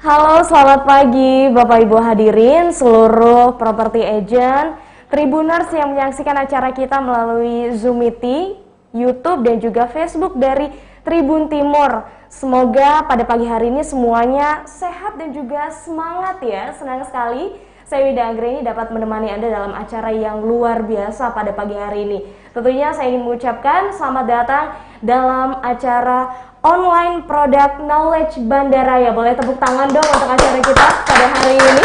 Halo, selamat pagi Bapak Ibu hadirin, seluruh property agent, Tribuners yang menyaksikan acara kita melalui Zoom Meeting, YouTube dan juga Facebook dari Tribun Timur. Semoga pada pagi hari ini semuanya sehat dan juga semangat ya. Senang sekali saya Wida Anggreni dapat menemani Anda dalam acara yang luar biasa pada pagi hari ini. Tentunya saya ingin mengucapkan selamat datang dalam acara Online Product Knowledge Bandaraya. Boleh tepuk tangan dong untuk acara kita pada hari ini.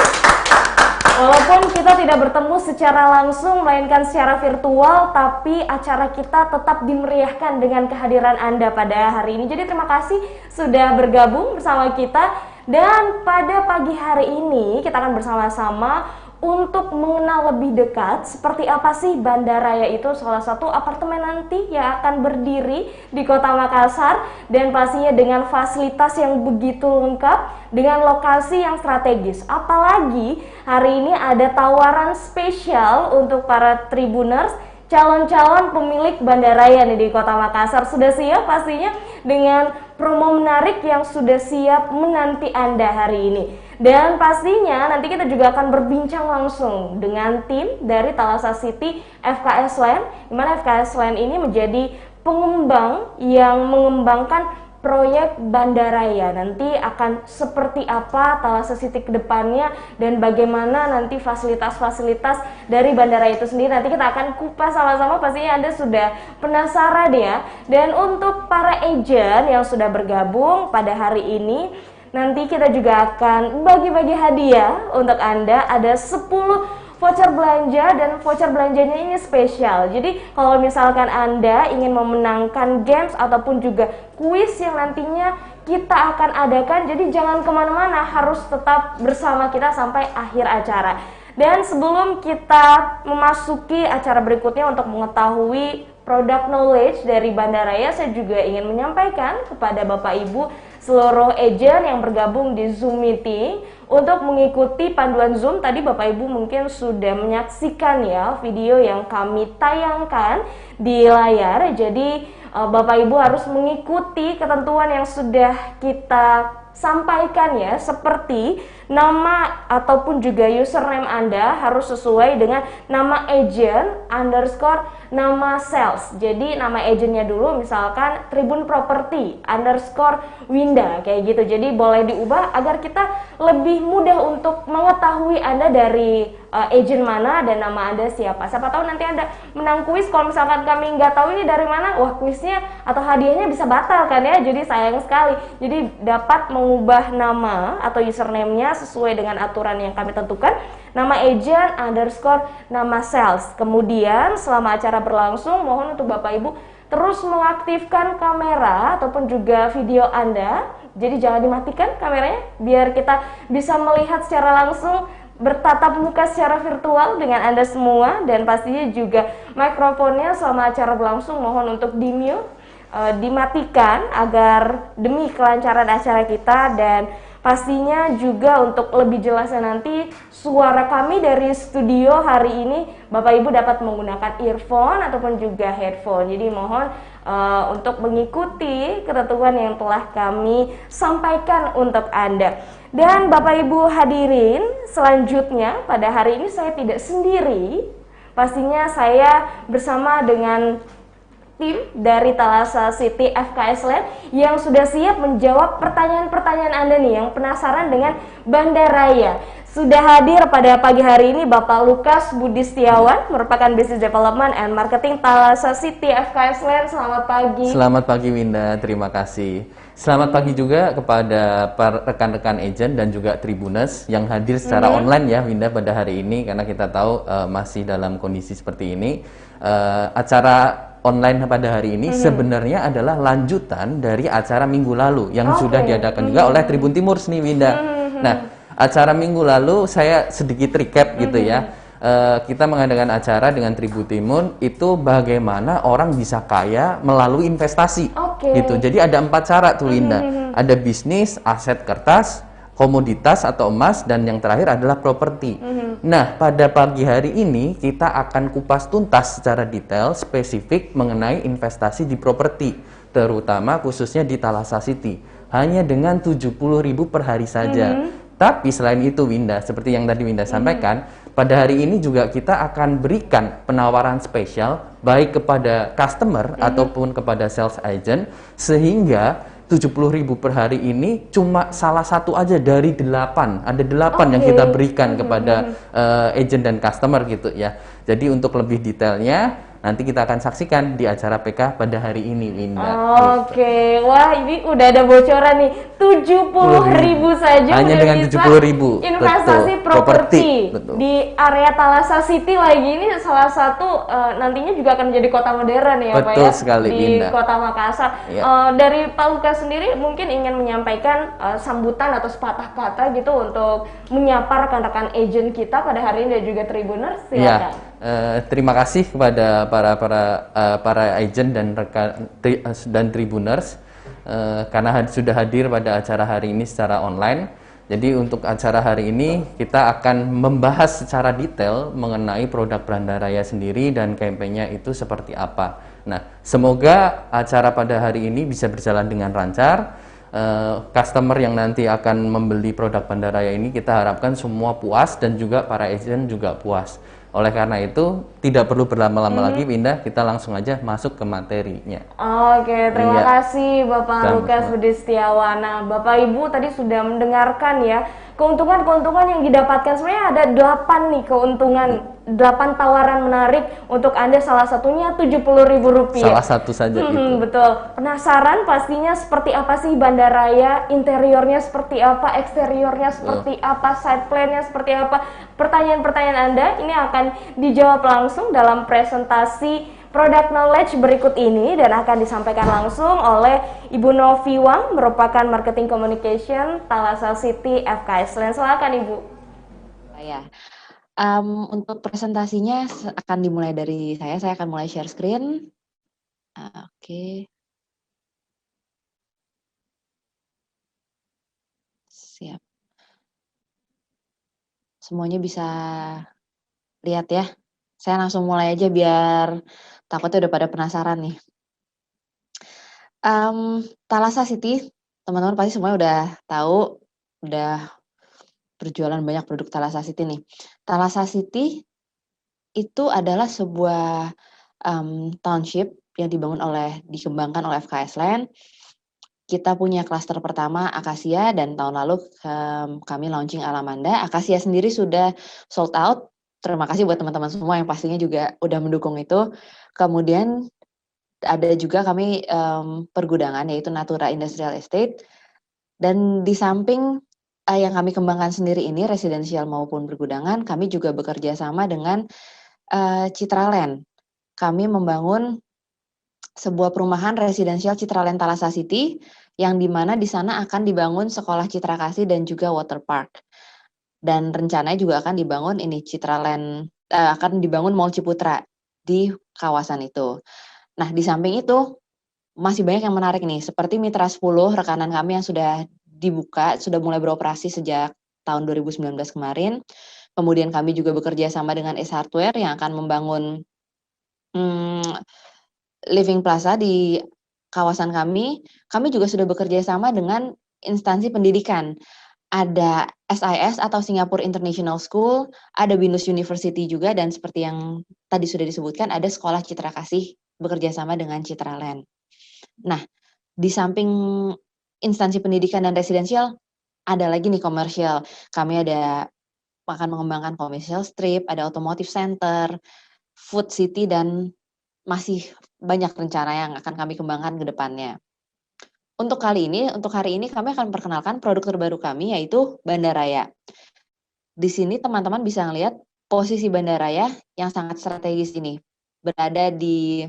Walaupun kita tidak bertemu secara langsung, melainkan secara virtual, tapi acara kita tetap dimeriahkan dengan kehadiran Anda pada hari ini. Jadi terima kasih sudah bergabung bersama kita. Dan pada pagi hari ini kita akan bersama-sama untuk mengenal lebih dekat seperti apa sih Bandaraya itu, salah satu apartemen nanti yang akan berdiri di Kota Makassar dan pastinya dengan fasilitas yang begitu lengkap dengan lokasi yang strategis. Apalagi hari ini ada tawaran spesial untuk para Tribuners, calon-calon pemilik Bandaraya nih di Kota Makassar. Sudah siap pastinya dengan promo menarik yang sudah siap menanti Anda hari ini. Dan pastinya nanti kita juga akan berbincang langsung dengan tim dari Thalassa City FKS Land, di mana FKS Land ini menjadi pengembang yang mengembangkan proyek Bandaraya. Nanti akan seperti apa Thalassa City ke depannya dan bagaimana nanti fasilitas-fasilitas dari bandara itu sendiri. Nanti kita akan kupas sama-sama, pastinya Anda sudah penasaran ya. Dan untuk para agent yang sudah bergabung pada hari ini, nanti kita juga akan bagi-bagi hadiah untuk Anda. Ada 10 voucher belanja dan voucher belanjanya ini spesial. Jadi kalau misalkan Anda ingin memenangkan games ataupun juga kuis yang nantinya kita akan adakan, jadi jangan kemana-mana, harus tetap bersama kita sampai akhir acara. Dan sebelum kita memasuki acara berikutnya untuk mengetahui product knowledge dari Bandaraya, saya juga ingin menyampaikan kepada Bapak Ibu seluruh agent yang bergabung di Zoom Meeting untuk mengikuti panduan Zoom. Tadi Bapak Ibu mungkin sudah menyaksikan ya video yang kami tayangkan di layar. Jadi Bapak Ibu harus mengikuti ketentuan yang sudah kita sampaikan ya, seperti nama ataupun juga username Anda harus sesuai dengan nama agent underscore nama sales. Jadi nama agentnya dulu misalkan Tribun Property underscore Winda kayak gitu. Jadi boleh diubah agar kita lebih mudah untuk mengetahui Anda dari agent mana dan nama Anda siapa. Siapa tahu nanti Anda menang kuis, kalau misalkan kami nggak tahu ini dari mana, wah kuisnya atau hadiahnya bisa batal kan ya. Jadi sayang sekali. Jadi dapat mengubah nama atau username-nya sesuai dengan aturan yang kami tentukan. Nama agent underscore nama sales. Kemudian selama acara berlangsung, mohon untuk Bapak Ibu terus mengaktifkan kamera ataupun juga video Anda. Jadi jangan dimatikan kameranya biar kita bisa melihat secara langsung, bertatap muka secara virtual dengan Anda semua. Dan pastinya juga mikrofonnya selama acara berlangsung mohon untuk di-mute, dimatikan agar demi kelancaran acara kita. Dan pastinya juga untuk lebih jelasnya nanti suara kami dari studio hari ini Bapak Ibu dapat menggunakan earphone ataupun juga headphone. Jadi mohon untuk mengikuti ketentuan yang telah kami sampaikan untuk Anda. Dan Bapak Ibu hadirin, selanjutnya pada hari ini saya tidak sendiri. Pastinya saya bersama dengan tim dari Thalassa City FKS Land yang sudah siap menjawab pertanyaan-pertanyaan Anda nih yang penasaran dengan Bandaraya. Sudah hadir pada pagi hari ini Bapak Lukas Budi Setiawan, merupakan Business Development and Marketing Thalassa City FKS Land. Selamat pagi. Selamat pagi Winda, terima kasih. Selamat pagi juga kepada rekan-rekan agent dan juga Tribuners yang hadir secara online ya Winda pada hari ini, karena kita tahu masih dalam kondisi seperti ini. Acara online pada hari ini sebenarnya adalah lanjutan dari acara minggu lalu yang sudah diadakan juga oleh Tribun Timur nih Winda. Nah, acara minggu lalu saya sedikit recap gitu ya. Kita mengadakan acara dengan Tribun Timur itu bagaimana orang bisa kaya melalui investasi gitu. Jadi ada 4 cara tuh Winda. Ada bisnis, aset kertas, komoditas atau emas, dan yang terakhir adalah properti. Nah, pada pagi hari ini kita akan kupas tuntas secara detail spesifik mengenai investasi di properti, terutama khususnya di Thalassa City. hanya dengan 70.000 per hari saja. Tapi selain itu Winda, seperti yang tadi Winda sampaikan, pada hari ini juga kita akan berikan penawaran spesial baik kepada customer ataupun kepada sales agent, sehingga 70.000 per hari ini cuma salah satu aja dari 8. Ada 8 yang kita berikan kepada agent dan customer gitu ya. Jadi untuk lebih detailnya nanti kita akan saksikan di acara PK pada hari ini, Winda. Oke, wah ini udah ada bocoran nih, 70.000 saja hanya udah dengan bisa 70.000 investasi properti betul. di area Thalassa City lagi. Ini salah satu nantinya juga akan menjadi kota modern ya Pak Betul ya, sekali, di Winda. Kota Makassar. Iya. Dari Pak Lukas sendiri mungkin ingin menyampaikan sambutan atau sepatah kata gitu untuk menyapa rekan-rekan agent kita pada hari ini dan juga Tribuners, silakan. Terima kasih kepada para agent dan dan Tribuners karena sudah hadir pada acara hari ini secara online. Jadi untuk acara hari ini kita akan membahas secara detail mengenai produk Bandaraya sendiri dan kampanye itu seperti apa. Nah, semoga acara pada hari ini bisa berjalan dengan lancar. Customer yang nanti akan membeli produk Bandaraya ini kita harapkan semua puas dan juga para agent juga puas. Oleh karena itu tidak perlu berlama-lama lagi, Winda, kita langsung aja masuk ke materinya. Oke, terima kasih Bapak Lukas Budi Setiawan. Nah, Bapak Ibu tadi sudah mendengarkan ya keuntungan-keuntungan yang didapatkan. Sebenarnya ada 8 nih keuntungan, 8 tawaran menarik untuk Anda, salah satunya Rp70.000. Salah satu saja itu. Betul. Penasaran pastinya seperti apa sih Bandaraya, interiornya seperti apa, eksteriornya seperti apa, side plan-nya seperti apa. Pertanyaan-pertanyaan Anda ini akan dijawab langsung dalam presentasi Product Knowledge berikut ini dan akan disampaikan langsung oleh Ibu Novi Wang, merupakan Marketing Communication Thalassa City FKS Land. Silakan Ibu. Ya, untuk presentasinya akan dimulai dari saya akan mulai share screen. Oke. Siap. Semuanya bisa lihat ya. Saya langsung mulai aja biar takutnya udah pada penasaran nih. Thalassa City, teman-teman pasti semuanya udah tahu, udah berjualan banyak produk Thalassa City nih. Thalassa City itu adalah sebuah township yang dikembangkan oleh FKS Land. Kita punya klaster pertama Akasia dan tahun lalu kami launching Alamanda. Akasia sendiri sudah sold out. Terima kasih buat teman-teman semua yang pastinya juga udah mendukung itu. Kemudian ada juga kami pergudangan yaitu Natura Industrial Estate. Dan di samping yang kami kembangkan sendiri ini residensial maupun pergudangan, kami juga bekerja sama dengan Citraland. Kami membangun sebuah perumahan residensial Citraland Thalassa City yang dimana di sana akan dibangun sekolah Citra Kasih dan juga water park. Dan rencananya juga akan dibangun akan dibangun Mall Ciputra di kawasan itu. Nah, di samping itu masih banyak yang menarik nih, seperti Mitra 10 rekanan kami yang sudah dibuka, sudah mulai beroperasi sejak tahun 2019 kemarin. Kemudian kami juga bekerja sama dengan S Hardware yang akan membangun Living Plaza di kawasan kami. Kami juga sudah bekerja sama dengan instansi pendidikan. Ada SIS atau Singapore International School, ada Binus University juga, dan seperti yang tadi sudah disebutkan, ada Sekolah Citra Kasih bekerja sama dengan Citraland. Nah, di samping instansi pendidikan dan residensial, ada lagi nih komersial. Kami akan mengembangkan commercial strip, ada automotive center, food city, dan masih banyak rencana yang akan kami kembangkan ke depannya. Untuk hari ini kami akan perkenalkan produk terbaru kami yaitu Bandaraya. Di sini teman-teman bisa melihat posisi Bandaraya yang sangat strategis ini. Berada di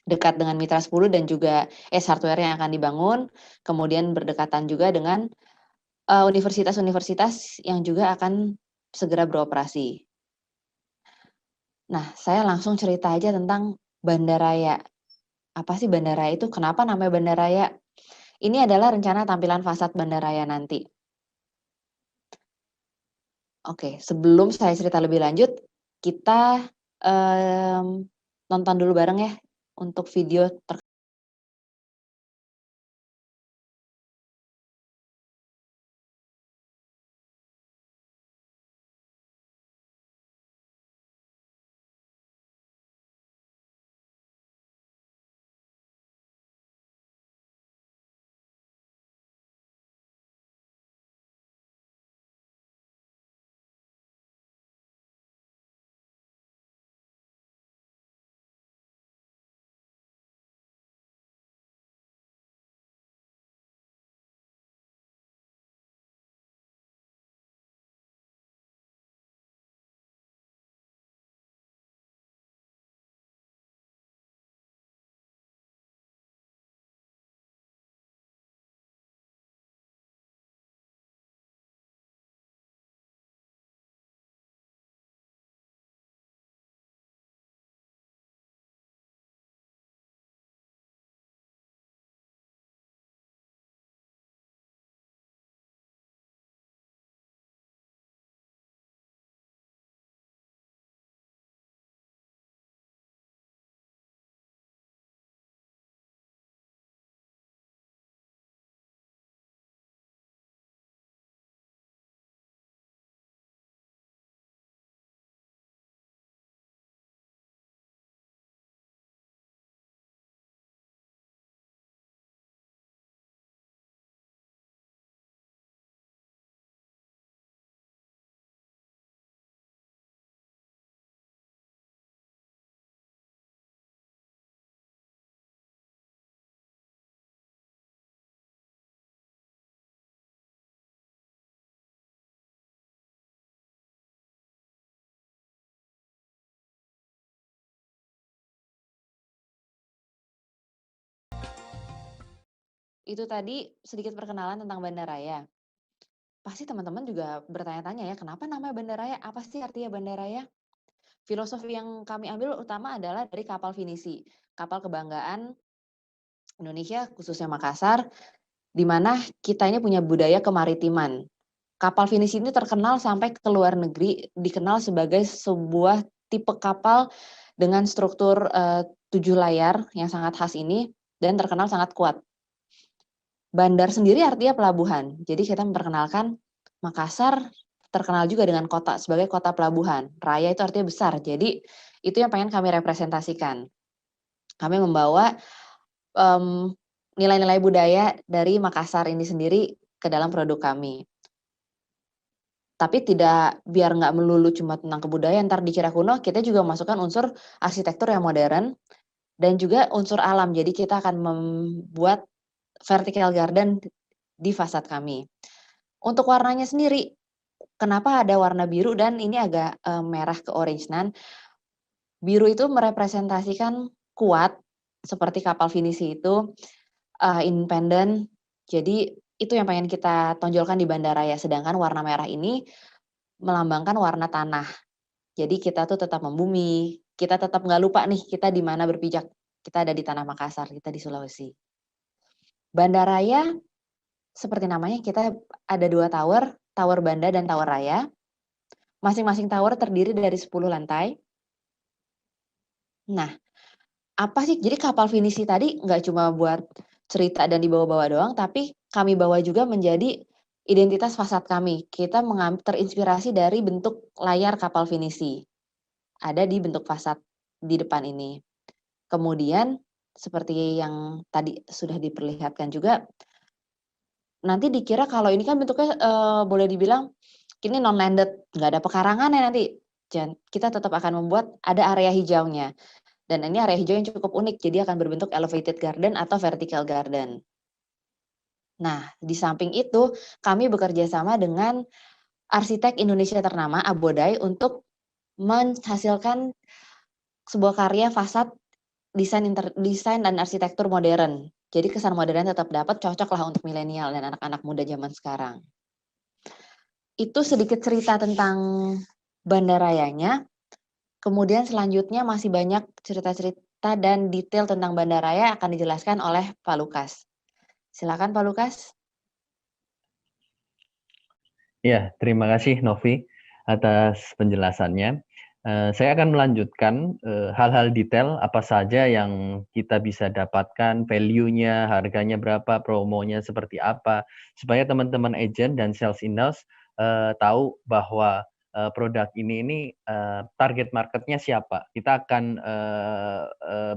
dekat dengan Mitra 10 dan juga S Hardware yang akan dibangun, kemudian berdekatan juga dengan universitas-universitas yang juga akan segera beroperasi. Nah, saya langsung cerita aja tentang Bandaraya. Apa sih Bandaraya itu? Kenapa namanya Bandaraya? Ini adalah rencana tampilan fasad Bandaraya nanti. Oke, sebelum saya cerita lebih lanjut, kita nonton dulu bareng ya untuk video itu tadi sedikit perkenalan tentang Bandaraya. Pasti teman-teman juga bertanya-tanya ya, kenapa namanya Bandaraya? Apa sih artinya Bandaraya? Filosofi yang kami ambil utama adalah dari kapal finisi, kapal kebanggaan Indonesia, khususnya Makassar, di mana kita ini punya budaya kemaritiman. Kapal finisi ini terkenal sampai ke luar negeri, dikenal sebagai sebuah tipe kapal dengan struktur 7 layar yang sangat khas ini dan terkenal sangat kuat. Bandar sendiri artinya pelabuhan. Jadi kita memperkenalkan Makassar terkenal juga dengan kota sebagai kota pelabuhan. Raya itu artinya besar. Jadi itu yang pengen kami representasikan. Kami membawa nilai-nilai budaya dari Makassar ini sendiri ke dalam produk kami. Tapi tidak biar nggak melulu cuma tentang kebudayaan, ntar dikira kuno, kita juga masukkan unsur arsitektur yang modern dan juga unsur alam. Jadi kita akan membuat vertical garden di fasad kami. Untuk warnanya sendiri, kenapa ada warna biru dan ini agak merah ke orange-nan? Biru itu merepresentasikan kuat, seperti kapal finisi itu, independen. Jadi itu yang pengen kita tonjolkan di Bandaraya. Sedangkan warna merah ini melambangkan warna tanah. Jadi kita tuh tetap membumi, kita tetap nggak lupa nih kita di mana berpijak. Kita ada di tanah Makassar, kita di Sulawesi. Bandaraya, seperti namanya, kita ada 2 tower, Tower Banda dan Tower Raya. Masing-masing tower terdiri dari 10 lantai. Nah, apa sih, jadi kapal finisi tadi nggak cuma buat cerita dan dibawa-bawa doang, tapi kami bawa juga menjadi identitas fasad kami. Kita terinspirasi dari bentuk layar kapal finisi. Ada di bentuk fasad di depan ini. Kemudian seperti yang tadi sudah diperlihatkan juga, nanti dikira kalau ini kan bentuknya boleh dibilang ini non-landed, nggak ada pekarangan ya nanti. Kita tetap akan membuat ada area hijaunya. Dan ini area hijau yang cukup unik, jadi akan berbentuk elevated garden atau vertical garden. Nah, di samping itu kami bekerja sama dengan arsitek Indonesia ternama, Abodai, untuk menghasilkan sebuah karya fasad desain dan arsitektur modern. Jadi kesan modern tetap dapat, cocok lah untuk milenial dan anak-anak muda zaman sekarang. Itu sedikit cerita tentang Bandarayanya. Kemudian selanjutnya masih banyak cerita-cerita dan detail tentang Bandaraya akan dijelaskan oleh Pak Lukas. Silakan Pak Lukas. Ya, terima kasih Novi atas penjelasannya. Saya akan melanjutkan hal-hal detail apa saja yang kita bisa dapatkan, value-nya, harganya berapa, promonya seperti apa, supaya teman-teman agent dan sales in-house tahu bahwa produk ini target marketnya siapa. Kita akan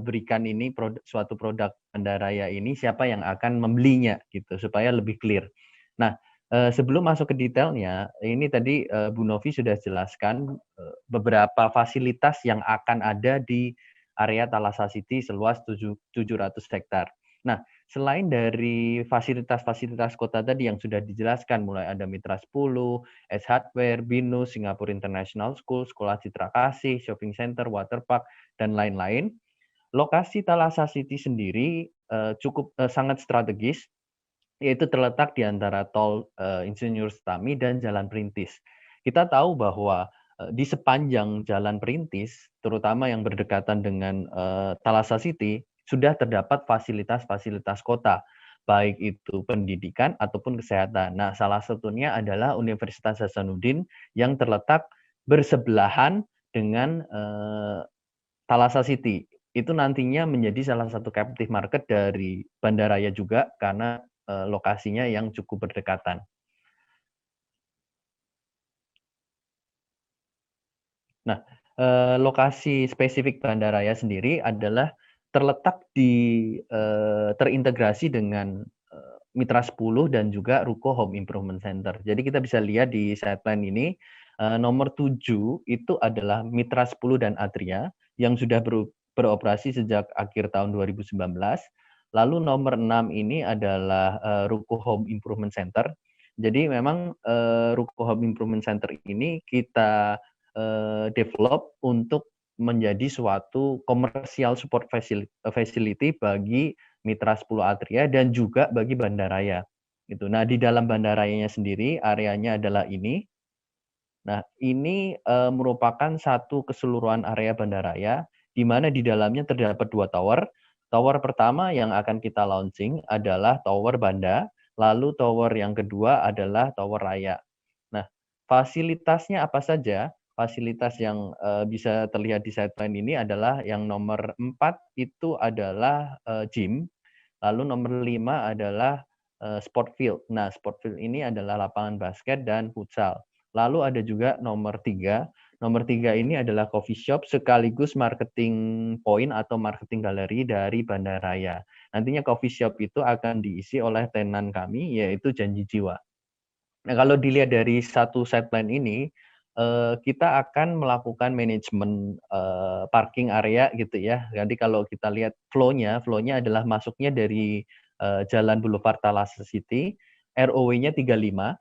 berikan ini suatu produk Bandaraya ini siapa yang akan membelinya gitu supaya lebih clear. Nah, sebelum masuk ke detailnya, ini tadi Bu Novi sudah jelaskan beberapa fasilitas yang akan ada di area Thalassa City seluas 700 hektar. Nah, selain dari fasilitas-fasilitas kota tadi yang sudah dijelaskan, mulai ada Mitra 10, S Hardware, Binus, Singapore International School, Sekolah Citra Kasih, Shopping Center, Waterpark, dan lain-lain, lokasi Thalassa City sendiri cukup sangat strategis, yaitu terletak di antara tol Insinyur Sutami dan Jalan Perintis. Kita tahu bahwa di sepanjang Jalan Perintis, terutama yang berdekatan dengan Thalassa City, sudah terdapat fasilitas-fasilitas kota, baik itu pendidikan ataupun kesehatan. Nah, salah satunya adalah Universitas Hasanuddin yang terletak bersebelahan dengan Thalassa City. Itu nantinya menjadi salah satu captive market dari Bandaraya juga karena lokasinya yang cukup berdekatan. Nah, lokasi spesifik Bandaraya sendiri adalah terletak terintegrasi dengan Mitra 10 dan juga Ruko Home Improvement Center. Jadi kita bisa lihat di side plan ini, nomor 7 itu adalah Mitra 10 dan Atria yang sudah beroperasi sejak akhir tahun 2019. Lalu nomor 6 ini adalah Ruko Home Improvement Center. Jadi memang Ruko Home Improvement Center ini kita develop untuk menjadi suatu commercial support facility bagi Mitra 10 Atria dan juga bagi bandaraya. Gitu. Nah, di dalam bandarayanya sendiri areanya adalah ini. Nah, ini merupakan satu keseluruhan area bandaraya di mana di dalamnya terdapat 2 tower. Tower pertama yang akan kita launching adalah Tower Banda, lalu tower yang kedua adalah Tower Raya. Nah, fasilitasnya apa saja? Fasilitas yang bisa terlihat di sideline ini adalah yang nomor 4 itu adalah gym, lalu nomor 5 adalah sport field. Nah, sport field ini adalah lapangan basket dan futsal. Lalu ada juga nomor 3. Nomor 3 ini adalah coffee shop sekaligus marketing point atau marketing galeri dari Bandaraya. Nantinya coffee shop itu akan diisi oleh tenan kami, yaitu Janji Jiwa. Nah, kalau dilihat dari satu sideline ini, kita akan melakukan manajemen parking area gitu ya. Nanti kalau kita lihat flow-nya adalah masuknya dari Jalan Boulevard Thalassa City, ROW-nya 35,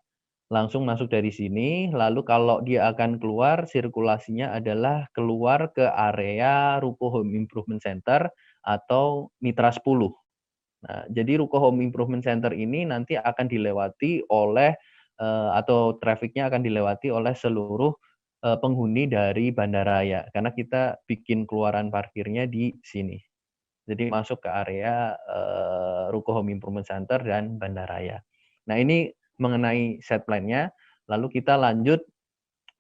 langsung masuk dari sini, lalu kalau dia akan keluar, sirkulasinya adalah keluar ke area Ruko Home Improvement Center atau Mitra 10. Nah, jadi Ruko Home Improvement Center ini nanti akan dilewati oleh atau trafficnya akan dilewati oleh seluruh penghuni dari bandaraya, karena kita bikin keluaran parkirnya di sini. Jadi masuk ke area Ruko Home Improvement Center dan bandaraya. Nah, ini mengenai set plan-nya, lalu kita lanjut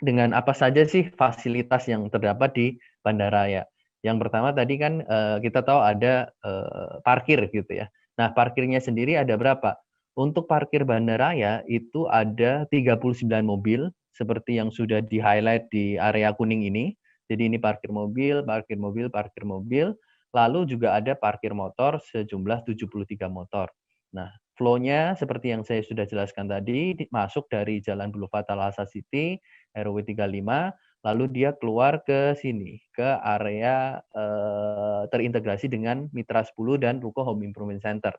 dengan apa saja sih fasilitas yang terdapat di bandaraya. Yang pertama tadi kan kita tahu ada parkir gitu ya. Nah, parkirnya sendiri ada berapa? Untuk parkir bandaraya itu ada 39 mobil seperti yang sudah di-highlight di area kuning ini. Jadi ini parkir mobil, parkir mobil, parkir mobil. Lalu juga ada parkir motor sejumlah 73 motor. Nah, flow-nya seperti yang saya sudah jelaskan tadi, masuk dari Jalan Boulevard Thalassa City, RW 35, lalu dia keluar ke sini, ke area terintegrasi dengan Mitra 10 dan Ruko Home Improvement Center.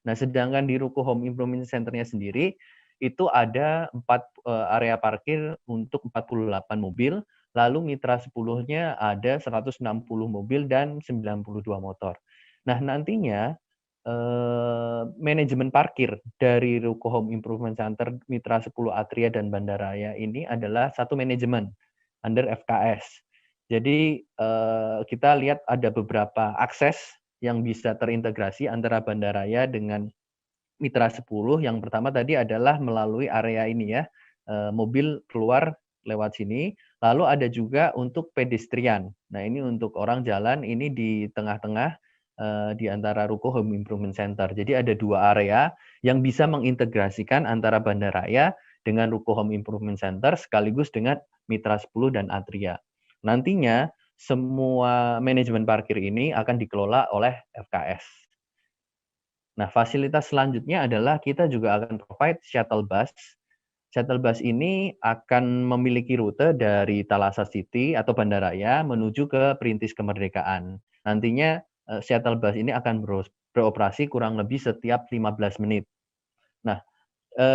Nah, sedangkan di Ruko Home Improvement Center-nya sendiri, itu ada 4 area parkir untuk 48 mobil, lalu Mitra 10-nya ada 160 mobil dan 92 motor. Nah, nantinya manajemen parkir dari Ruko Home Improvement Center, Mitra 10 Atria dan Bandaraya ini adalah satu manajemen under FKS. Jadi kita lihat ada beberapa akses yang bisa terintegrasi antara Bandaraya dengan Mitra 10. Yang pertama tadi adalah melalui area ini ya, mobil keluar lewat sini. Lalu ada juga untuk pedestrian. Nah, ini untuk orang jalan ini di tengah-tengah di antara Ruko Home Improvement Center. Jadi ada 2 area yang bisa mengintegrasikan antara Bandaraya dengan Ruko Home Improvement Center sekaligus dengan Mitra 10 dan Atria. Nantinya semua manajemen parkir ini akan dikelola oleh FKS. Nah, fasilitas selanjutnya adalah kita juga akan provide shuttle bus. Shuttle bus ini akan memiliki rute dari Thalassa City atau Bandaraya menuju ke Perintis Kemerdekaan. Nantinya shuttle bus ini akan beroperasi kurang lebih setiap 15 menit. Nah,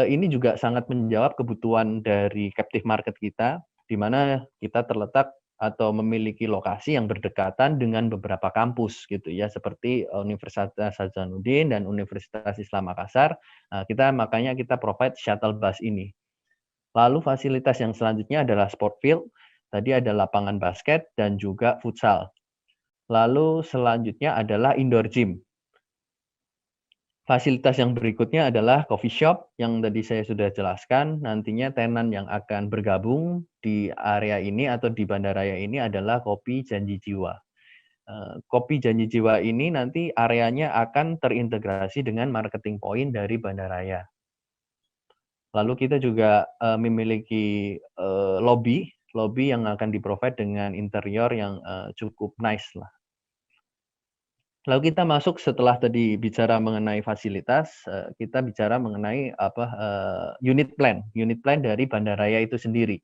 ini juga sangat menjawab kebutuhan dari captive market kita, di mana kita terletak atau memiliki lokasi yang berdekatan dengan beberapa kampus gitu ya, seperti Universitas Hasanuddin dan Universitas Islam Makassar. Makanya kita provide shuttle bus ini. Lalu fasilitas yang selanjutnya adalah sport field. Tadi ada lapangan basket dan juga futsal. Lalu selanjutnya adalah indoor gym. Fasilitas yang berikutnya adalah coffee shop yang tadi saya sudah jelaskan. Nantinya tenan yang akan bergabung di area ini atau di Bandaraya ini adalah Kopi Janji Jiwa. Kopi Janji Jiwa ini nanti areanya akan terintegrasi dengan marketing point dari Bandaraya. Lalu kita juga memiliki lobby yang akan di-provide dengan interior yang cukup nice lah. Lalu kita masuk setelah tadi bicara mengenai fasilitas, kita bicara mengenai unit plan dari Bandaraya itu sendiri.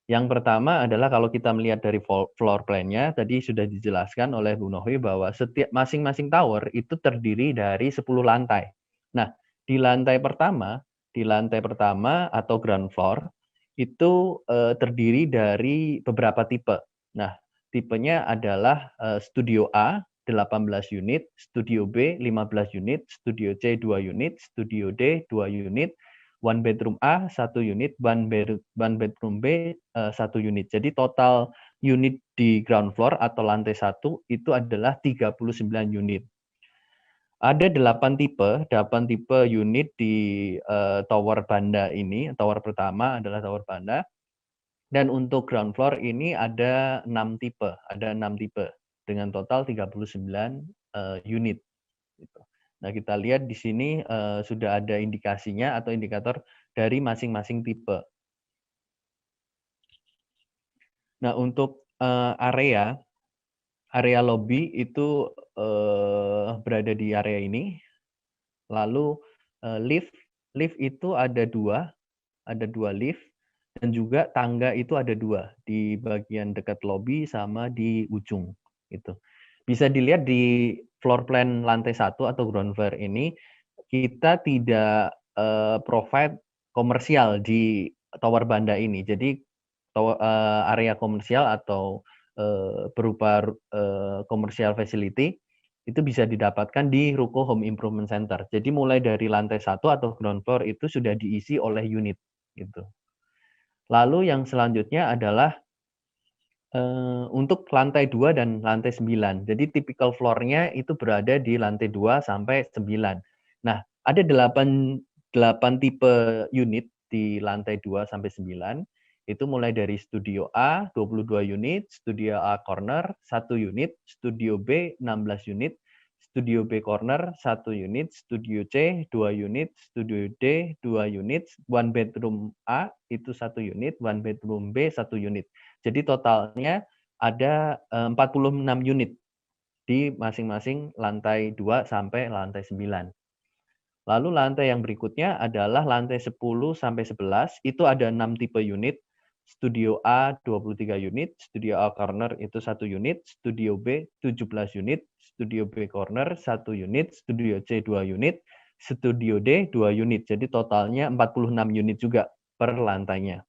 Yang pertama adalah kalau kita melihat dari floor plan-nya, tadi sudah dijelaskan oleh Bu Novi bahwa setiap masing-masing tower itu terdiri dari 10 lantai. Nah, di lantai pertama atau ground floor itu terdiri dari beberapa tipe. Nah, tipenya adalah Studio A, 18 unit, studio B 15 unit, studio C 2 unit, studio D 2 unit, one bedroom A 1 unit, one bedroom B 1 unit. Jadi total unit di ground floor atau lantai 1 itu adalah 39 unit. Ada 8 tipe unit di tower Banda ini. Tower pertama adalah tower Banda. Dan untuk ground floor ini ada 6 tipe, dengan total 39 unit. Gitu. Nah, kita lihat di sini sudah ada indikasinya atau indikator dari masing-masing tipe. Nah, untuk area lobby itu berada di area ini. Lalu lift itu ada dua lift, dan juga tangga itu ada 2 di bagian dekat lobby sama di ujung. Gitu. Bisa dilihat di floor plan lantai 1 atau ground floor ini, kita tidak provide komersial di tower Banda ini. Jadi area komersial atau berupa komersial facility itu bisa didapatkan di Ruko Home Improvement Center. Jadi mulai dari lantai 1 atau ground floor itu sudah diisi oleh unit. Gitu. Lalu yang selanjutnya adalah untuk lantai 2 dan lantai 9. Jadi typical floor-nya itu berada di lantai 2 sampai 9. Nah, ada 8 tipe unit di lantai 2 sampai 9. Itu mulai dari studio A 22 unit, studio A corner 1 unit, studio B 16 unit, studio B corner 1 unit, studio C 2 unit, studio D 2 unit, one bedroom A itu 1 unit, one bedroom B 1 unit. Jadi totalnya ada 46 unit di masing-masing lantai 2 sampai lantai 9. Lalu lantai yang berikutnya adalah lantai 10 sampai 11, itu ada 6 tipe unit. Studio A 23 unit, studio A corner itu 1 unit, studio B 17 unit, studio B corner 1 unit, studio C 2 unit, studio D 2 unit. Jadi totalnya 46 unit juga per lantainya.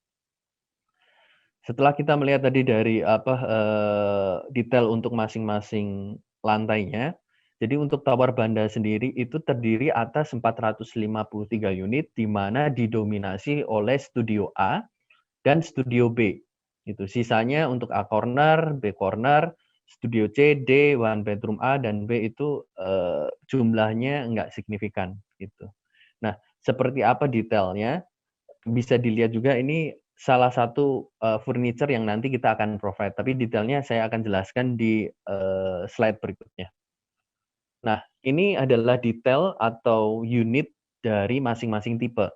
Setelah kita melihat tadi dari detail untuk masing-masing lantainya, jadi untuk tower Banda sendiri itu terdiri atas 453 unit, di mana didominasi oleh studio A dan studio B. Itu sisanya untuk A corner, B corner, studio C, D, one bedroom A dan B itu jumlahnya enggak signifikan gitu. Nah, seperti apa detailnya? Bisa dilihat juga ini salah satu furniture yang nanti kita akan provide, tapi detailnya saya akan jelaskan di slide berikutnya. Nah, ini adalah detail atau unit dari masing-masing tipe.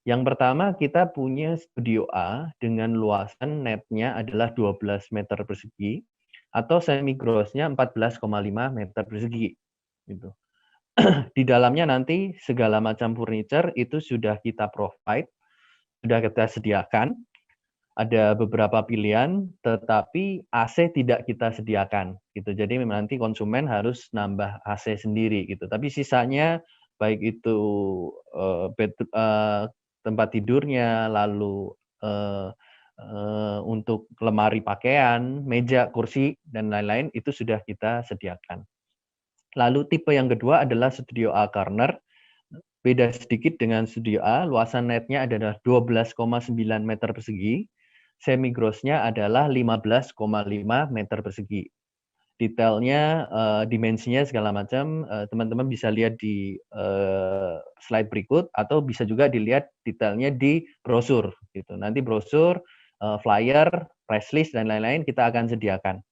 Yang pertama kita punya studio A dengan luasan netnya adalah 12 meter persegi atau semi grossnya 14,5 meter persegi. Gitu. Di dalamnya nanti segala macam furniture itu sudah kita provide, sudah kita sediakan. Ada beberapa pilihan, tetapi AC tidak kita sediakan. Gitu. Jadi memang nanti konsumen harus nambah AC sendiri. Gitu. Tapi sisanya baik itu tempat tidurnya, lalu untuk lemari pakaian, meja, kursi, dan lain-lain itu sudah kita sediakan. Lalu tipe yang kedua adalah studio A corner. Beda sedikit dengan studio A, luasan netnya adalah 12,9 meter persegi, semi grossnya adalah 15,5 meter persegi. Detailnya, dimensinya segala macam, teman-teman bisa lihat di slide berikut atau bisa juga dilihat detailnya di brosur. Gitu. Nanti brosur, flyer, press list dan lain-lain kita akan sediakan.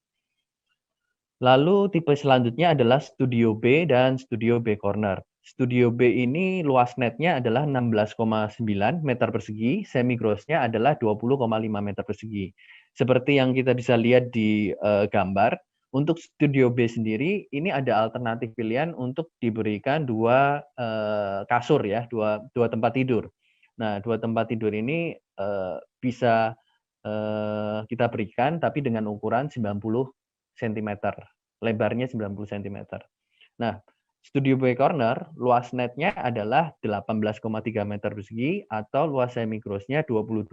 Lalu tipe selanjutnya adalah studio B dan studio B corner. Studio B ini luas netnya adalah 16,9 meter persegi, semi grossnya adalah 20,5 meter persegi. Seperti yang kita bisa lihat di gambar, untuk studio B sendiri ini ada alternatif pilihan untuk diberikan 2 kasur ya, dua tempat tidur. Nah, 2 tempat tidur ini bisa kita berikan tapi dengan ukuran 90 cm, lebarnya 90 cm. Nah, studio B corner luas netnya adalah 18,3 meter persegi atau luas semi grossnya 22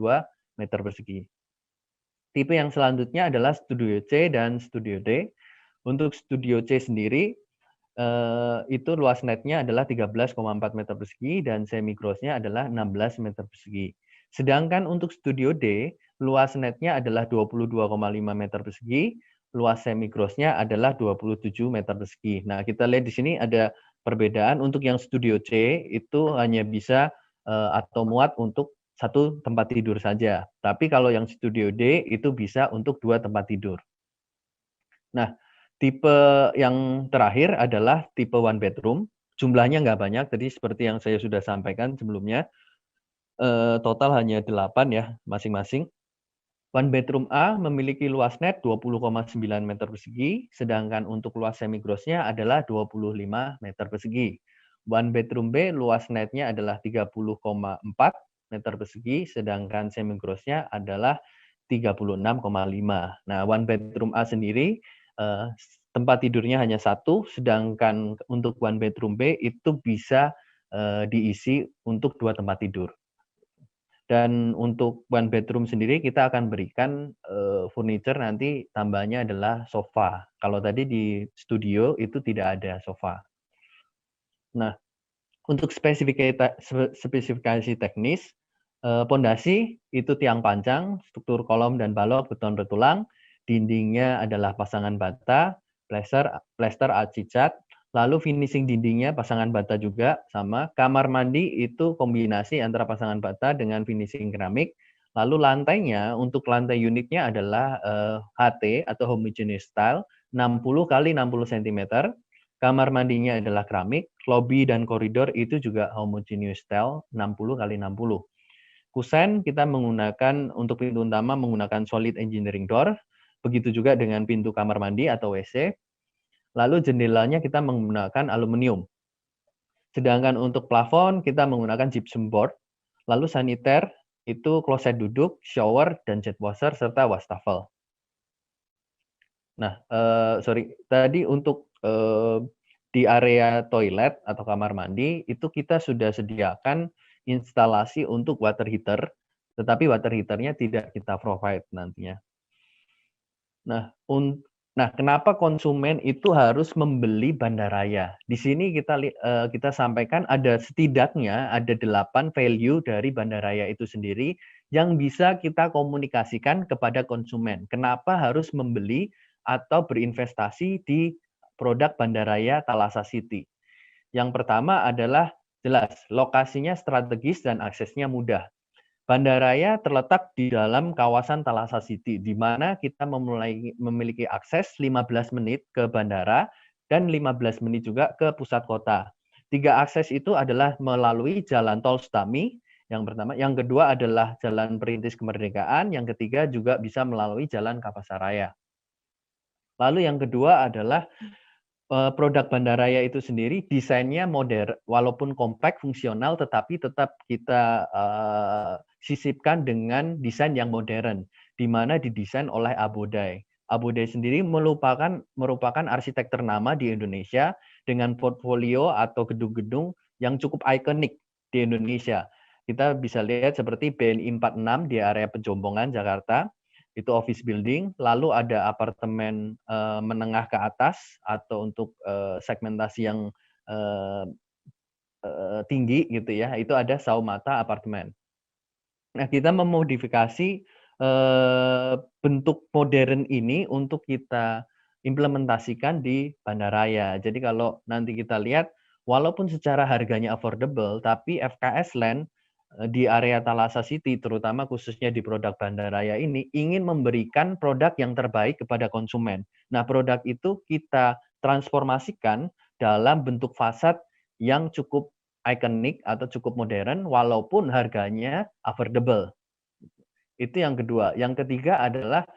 meter persegi. Tipe yang selanjutnya adalah studio C dan studio D. Untuk Studio C sendiri, itu luas netnya adalah 13,4 meter persegi dan semi grossnya adalah 16 meter persegi. Sedangkan untuk Studio D, luas netnya adalah 22,5 meter persegi, luas semi grossnya adalah 27 meter persegi. Nah, kita lihat di sini ada perbedaan. Untuk yang Studio C itu hanya bisa atau muat untuk satu tempat tidur saja. Tapi kalau yang Studio D itu bisa untuk 2 tempat tidur. Nah, tipe yang terakhir adalah tipe one bedroom. Jumlahnya nggak banyak, tadi seperti yang saya sudah sampaikan sebelumnya, total hanya 8 ya masing-masing. One bedroom A memiliki luas net 20,9 meter persegi, sedangkan untuk luas semi grossnya adalah 25 meter persegi. One bedroom B luas netnya adalah 30,4 meter persegi, sedangkan semi grossnya adalah 36,5. Nah, one bedroom A sendiri tempat tidurnya hanya satu, sedangkan untuk one bedroom B itu bisa diisi untuk 2 tempat tidur. Dan untuk one bedroom sendiri kita akan berikan furniture nanti tambahnya adalah sofa. Kalau tadi di studio itu tidak ada sofa. Nah, untuk spesifikasi teknis, pondasi itu tiang panjang, struktur kolom dan balok beton bertulang, dindingnya adalah pasangan bata, plester archi cat, lalu finishing dindingnya pasangan bata juga sama. Kamar mandi itu kombinasi antara pasangan bata dengan finishing keramik. Lalu lantainya untuk lantai unitnya adalah HT atau homogeneous style 60 kali 60 cm. Kamar mandinya adalah keramik, lobby dan koridor itu juga homogeneous style 60 kali 60. Kusen kita menggunakan untuk pintu utama menggunakan solid engineering door, begitu juga dengan pintu kamar mandi atau WC. Lalu jendelanya kita menggunakan aluminium. Sedangkan untuk plafon kita menggunakan gypsum board. Lalu saniter itu kloset duduk, shower, dan jet washer serta wastafel. Nah, tadi untuk di area toilet atau kamar mandi itu kita sudah sediakan instalasi untuk water heater, tetapi water heater-nya tidak kita provide nantinya. Nah, kenapa konsumen itu harus membeli bandaraya? Di sini kita sampaikan setidaknya ada 8 value dari bandaraya itu sendiri yang bisa kita komunikasikan kepada konsumen. Kenapa harus membeli atau berinvestasi di produk bandaraya Thalassa City? Yang pertama adalah jelas, lokasinya strategis dan aksesnya mudah. Bandaraya terletak di dalam kawasan Thalassa City, di mana kita memiliki akses 15 menit ke bandara dan 15 menit juga ke pusat kota. 3 akses itu adalah melalui jalan tol Sutami, yang pertama. Yang kedua adalah jalan Perintis Kemerdekaan, yang ketiga juga bisa melalui jalan Kapasaraya. Lalu yang kedua adalah produk bandaraya itu sendiri desainnya modern, walaupun kompak, fungsional, tetapi tetap kita sisipkan dengan desain yang modern, di mana didesain oleh Abodai. Abodai sendiri merupakan arsitek ternama di Indonesia dengan portfolio atau gedung-gedung yang cukup ikonik di Indonesia. Kita bisa lihat seperti BNI 46 di area Pejombongan, Jakarta, itu office building, lalu ada apartemen menengah ke atas atau untuk segmentasi yang tinggi gitu ya, itu ada Saumata apartemen. Nah, kita memodifikasi bentuk modern ini untuk kita implementasikan di bandaraya. Jadi kalau nanti kita lihat, walaupun secara harganya affordable, tapi FKS Land di area Thalassa City, terutama khususnya di produk bandaraya ini, ingin memberikan produk yang terbaik kepada konsumen. Nah, produk itu kita transformasikan dalam bentuk fasad yang cukup ikonik atau cukup modern, walaupun harganya affordable. Itu yang kedua. Yang ketiga adalah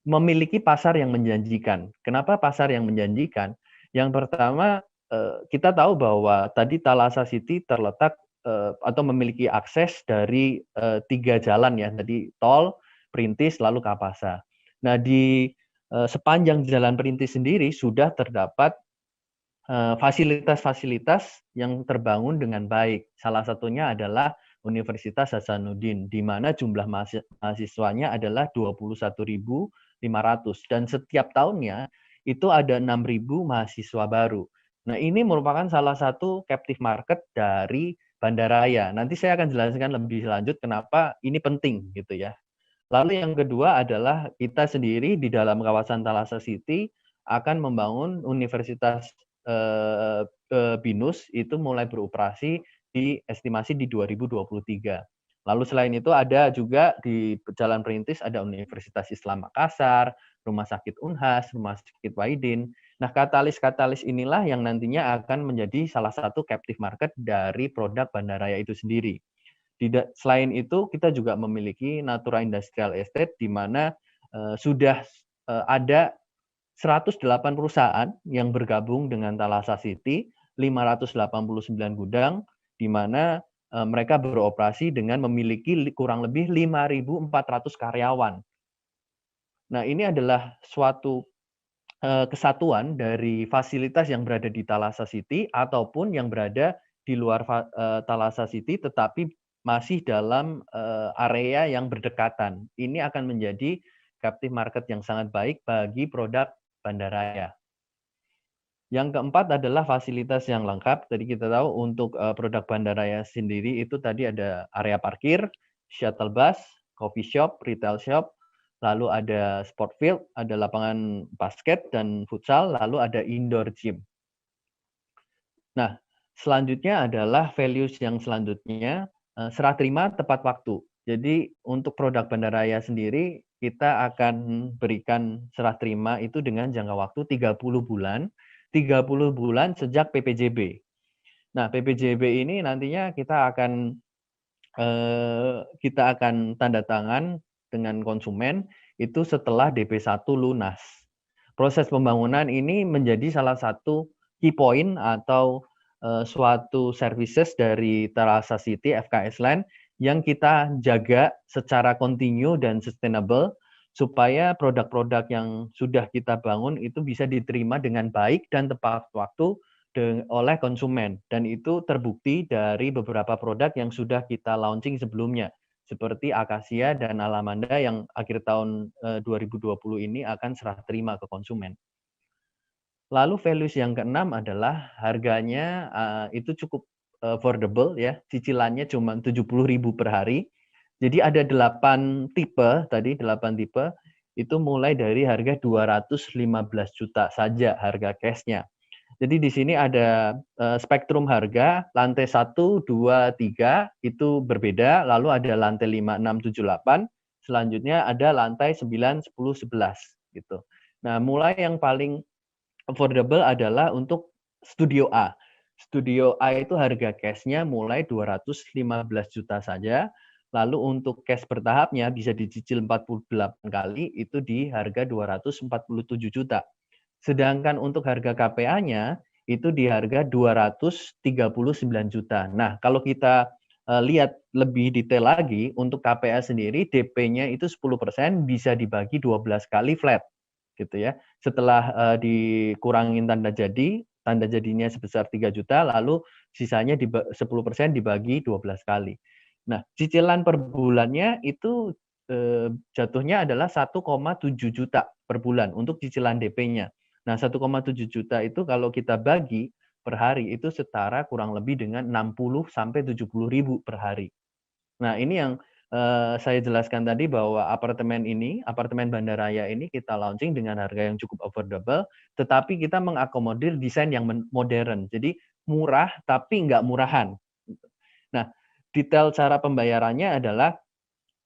memiliki pasar yang menjanjikan. Kenapa pasar yang menjanjikan? Yang pertama, kita tahu bahwa tadi Thalassa City terletak atau memiliki akses dari 3 jalan ya, tadi tol, Perintis, lalu Kapasa. Nah, di sepanjang jalan Perintis sendiri sudah terdapat fasilitas-fasilitas yang terbangun dengan baik. Salah satunya adalah Universitas Hasanuddin, di mana jumlah mahasiswanya adalah 21.500 dan setiap tahunnya itu ada 6.000 mahasiswa baru. Nah, ini merupakan salah satu captive market dari bandaraya. Nanti saya akan jelaskan lebih lanjut kenapa ini penting gitu ya. Lalu yang kedua adalah kita sendiri di dalam kawasan Thalassa City akan membangun Universitas BINUS itu mulai beroperasi estimasi di 2023. Lalu selain itu ada juga di Jalan Perintis ada Universitas Islam Makassar, Rumah Sakit Unhas, Rumah Sakit Wahidin. Nah, katalis-katalis inilah yang nantinya akan menjadi salah satu captive market dari produk bandaraya itu sendiri. Selain itu, kita juga memiliki Natura Industrial Estate di mana sudah ada 108 perusahaan yang bergabung dengan Thalassa City, 589 gudang, di mana mereka beroperasi dengan memiliki kurang lebih 5.400 karyawan. Nah, ini adalah suatu kesatuan dari fasilitas yang berada di Thalassa City ataupun yang berada di luar Thalassa City, tetapi masih dalam area yang berdekatan. Ini akan menjadi captive market yang sangat baik bagi produk bandaraya. Yang keempat adalah fasilitas yang lengkap. Tadi kita tahu untuk produk bandaraya sendiri itu tadi ada area parkir, shuttle bus, coffee shop, retail shop, lalu ada sport field, ada lapangan basket dan futsal, lalu ada indoor gym. Nah, selanjutnya adalah values yang selanjutnya, serah terima tepat waktu. Jadi untuk produk bandaraya sendiri, kita akan berikan serah terima itu dengan jangka waktu 30 bulan, 30 bulan sejak PPJB. Nah, PPJB ini nantinya kita akan tanda tangan dengan konsumen itu setelah DP1 lunas. Proses pembangunan ini menjadi salah satu key point atau suatu services dari Thalassa City FKS Land yang kita jaga secara kontinu dan sustainable supaya produk-produk yang sudah kita bangun itu bisa diterima dengan baik dan tepat waktu oleh konsumen, dan itu terbukti dari beberapa produk yang sudah kita launching sebelumnya seperti Akasia dan Alamanda yang akhir tahun 2020 ini akan serah terima ke konsumen. Lalu values yang keenam adalah harganya itu cukup affordable ya, cicilannya cuma 70.000 per hari. Jadi ada 8 tipe itu mulai dari harga 215 juta saja harga cashnya. Jadi di sini ada spektrum harga, lantai 1, 2, 3 itu berbeda, lalu ada lantai 5, 6, 7, 8, selanjutnya ada lantai 9, 10, 11 gitu. Nah, mulai yang paling affordable adalah untuk Studio A. Studio A itu harga cashnya mulai 215 juta saja. Lalu untuk cash bertahapnya bisa dicicil 48 kali itu di harga 247 juta. Sedangkan untuk harga KPA-nya itu di harga 239 juta. Nah, kalau kita lihat lebih detail lagi, untuk KPA sendiri DP-nya itu 10% bisa dibagi 12 kali flat. Gitu ya. Setelah dikurangin tanda jadinya sebesar 3 juta, lalu sisanya 10% dibagi 12 kali. Nah, cicilan per bulannya itu jatuhnya adalah 1,7 juta per bulan untuk cicilan DP-nya. Nah, 1,7 juta itu kalau kita bagi per hari itu setara kurang lebih dengan 60 sampai 70 ribu per hari. Nah, ini yang saya jelaskan tadi bahwa apartemen bandaraya ini kita launching dengan harga yang cukup affordable, tetapi kita mengakomodir desain yang modern. Jadi murah tapi nggak murahan. Nah, detail cara pembayarannya adalah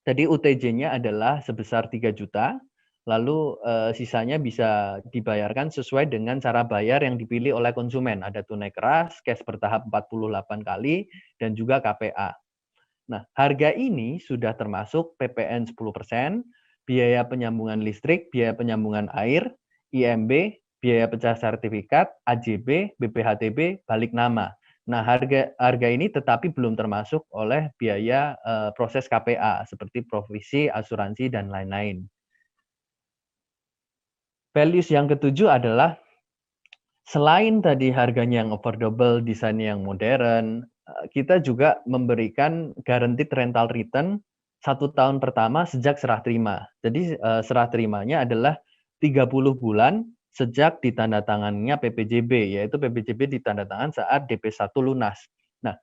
tadi UTJ-nya adalah sebesar 3 juta, lalu sisanya bisa dibayarkan sesuai dengan cara bayar yang dipilih oleh konsumen. Ada tunai keras, cash bertahap 48 kali, dan juga KPA. Nah, harga ini sudah termasuk PPN 10%, biaya penyambungan listrik, biaya penyambungan air, IMB, biaya pecah sertifikat, AJB, BPHTB, balik nama. Nah, harga ini tetapi belum termasuk oleh biaya proses KPA seperti provisi, asuransi, dan lain-lain. Values yang ketujuh adalah selain tadi harganya yang affordable, desainnya yang modern, kita juga memberikan guaranteed rental return 1 tahun pertama sejak serah terima. Jadi serah terimanya adalah 30 bulan sejak ditandatangannya PPJB, yaitu PPJB ditandatangan saat DP1 lunas. Nah,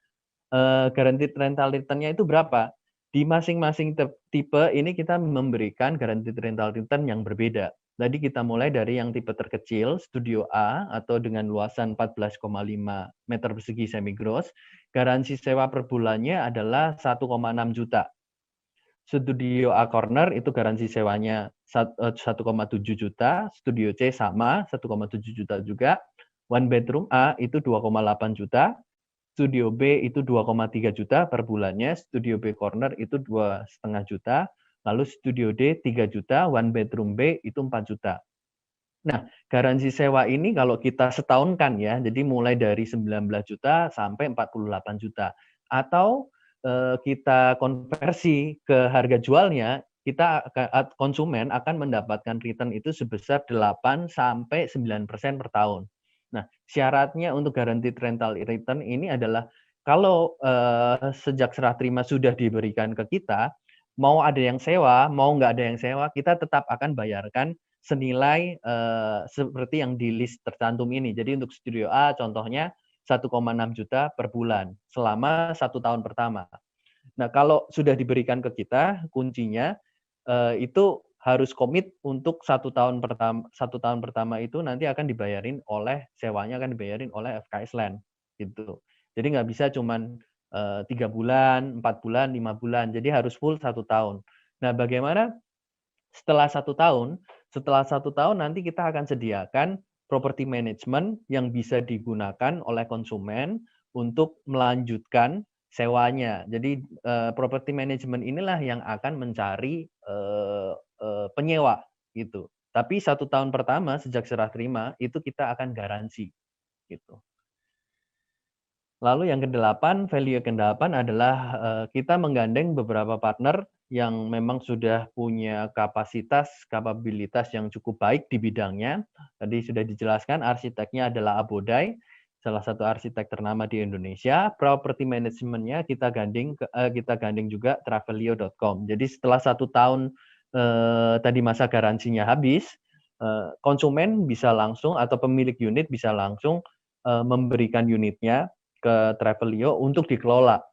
guaranteed rental return-nya itu berapa? Di masing-masing tipe ini kita memberikan guaranteed rental return yang berbeda. Tadi kita mulai dari yang tipe terkecil, Studio A, atau dengan luasan 14,5 meter persegi semi gross, garansi sewa per bulannya adalah 1,6 juta. Studio A Corner itu garansi sewanya 1,7 juta, Studio C sama 1,7 juta juga, One Bedroom A itu 2,8 juta, Studio B itu 2,3 juta per bulannya, Studio B Corner itu 2,5 juta, lalu Studio D 3 juta, One Bedroom B itu 4 juta. Nah, garansi sewa ini kalau kita setahunkan ya, jadi mulai dari 19 juta sampai 48 juta. Atau kita konversi ke harga jualnya, konsumen akan mendapatkan return itu sebesar 8 sampai 9% per tahun. Nah, syaratnya untuk guaranteed rental return ini adalah kalau sejak serah terima sudah diberikan ke kita, mau ada yang sewa, mau nggak ada yang sewa, kita tetap akan bayarkan senilai seperti yang di list tercantum ini. Jadi untuk Studio A contohnya 1,6 juta per bulan selama 1 tahun pertama. Nah, kalau sudah diberikan ke kita, kuncinya itu harus komit untuk 1 tahun pertama itu nanti akan dibayarin oleh sewanya akan dibayarin oleh FKS Land gitu. Jadi nggak bisa cuman 3 bulan, 4 bulan, 5 bulan. Jadi harus full 1 tahun. Nah, bagaimana setelah 1 tahun? Setelah 1 tahun nanti kita akan sediakan property management yang bisa digunakan oleh konsumen untuk melanjutkan sewanya. Jadi property management inilah yang akan mencari penyewa gitu. Tapi 1 tahun pertama sejak serah terima itu kita akan garansi gitu. Lalu yang ke-8, value ke-8 adalah kita menggandeng beberapa partner yang memang sudah punya kapabilitas yang cukup baik di bidangnya. Tadi sudah dijelaskan arsiteknya adalah Abodai, salah satu arsitek ternama di Indonesia. Property management-nya kita gandeng juga Travelio.com. Jadi setelah 1 tahun tadi masa garansinya habis, konsumen bisa langsung atau pemilik unit bisa langsung memberikan unitnya ke Travelio untuk dikelola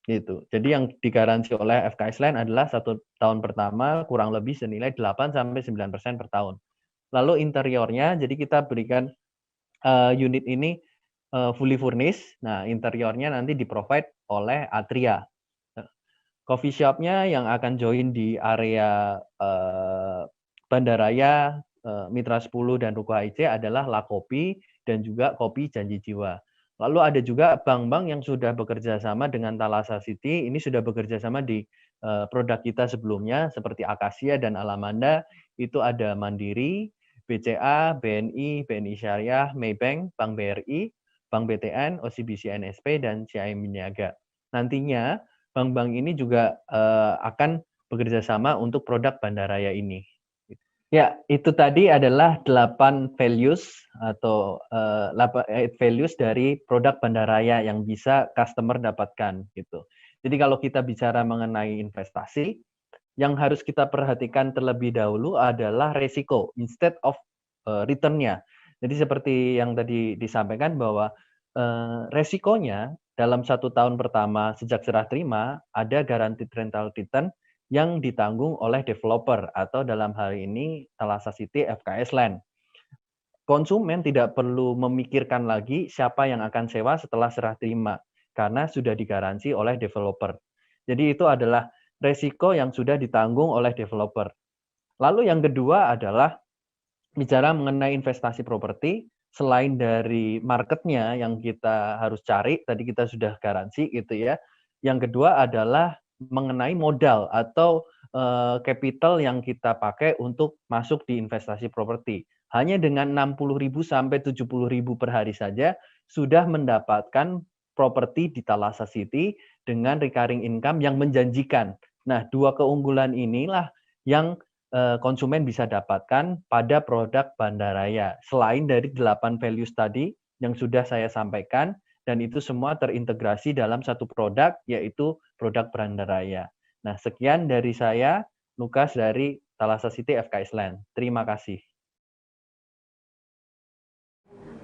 gitu. Jadi yang digaransi oleh FKS Land adalah 1 tahun pertama kurang lebih senilai 8 sampai 9% per tahun. Lalu interiornya, jadi kita berikan unit ini fully furnished. Nah, interiornya nanti di-provide oleh Atria. Coffee shop-nya yang akan join di area Bandaraya, Mitra 10 dan Ruko HIC adalah La Kopi dan juga Kopi Janji Jiwa. Lalu ada juga bank-bank yang sudah bekerja sama dengan Thalassa City, ini sudah bekerja sama di produk kita sebelumnya, seperti Akasia dan Alamanda, itu ada Mandiri, BCA, BNI, BNI Syariah, Maybank, Bank BRI, Bank BTN, OCBC NSP, dan CIMB Niaga. Nantinya, bank-bank ini juga akan bekerja sama untuk produk Bandaraya ini. Ya, itu tadi adalah 8 values atau 8 values dari produk Bandaraya yang bisa customer dapatkan gitu. Jadi kalau kita bicara mengenai investasi, yang harus kita perhatikan terlebih dahulu adalah resiko instead of return-nya. Jadi seperti yang tadi disampaikan bahwa resikonya dalam 1 tahun pertama sejak serah terima ada guaranteed rental return yang ditanggung oleh developer atau dalam hal ini Thalassa City FKS Land. Konsumen tidak perlu memikirkan lagi siapa yang akan sewa setelah serah terima karena sudah digaransi oleh developer. Jadi itu adalah resiko yang sudah ditanggung oleh developer. Lalu yang kedua adalah bicara mengenai investasi properti, selain dari marketnya yang kita harus cari, tadi kita sudah garansi gitu ya. Yang kedua adalah mengenai modal atau capital yang kita pakai untuk masuk di investasi properti. Hanya dengan 60.000 sampai 70.000 per hari saja sudah mendapatkan properti di Thalassa City dengan recurring income yang menjanjikan. Nah, 2 keunggulan inilah yang konsumen bisa dapatkan pada produk Bandaraya. Selain dari 8 values tadi yang sudah saya sampaikan, dan itu semua terintegrasi dalam satu produk, yaitu produk Bandaraya. Nah, sekian dari saya, Lukas dari Thalassa City FKS Land. Terima kasih.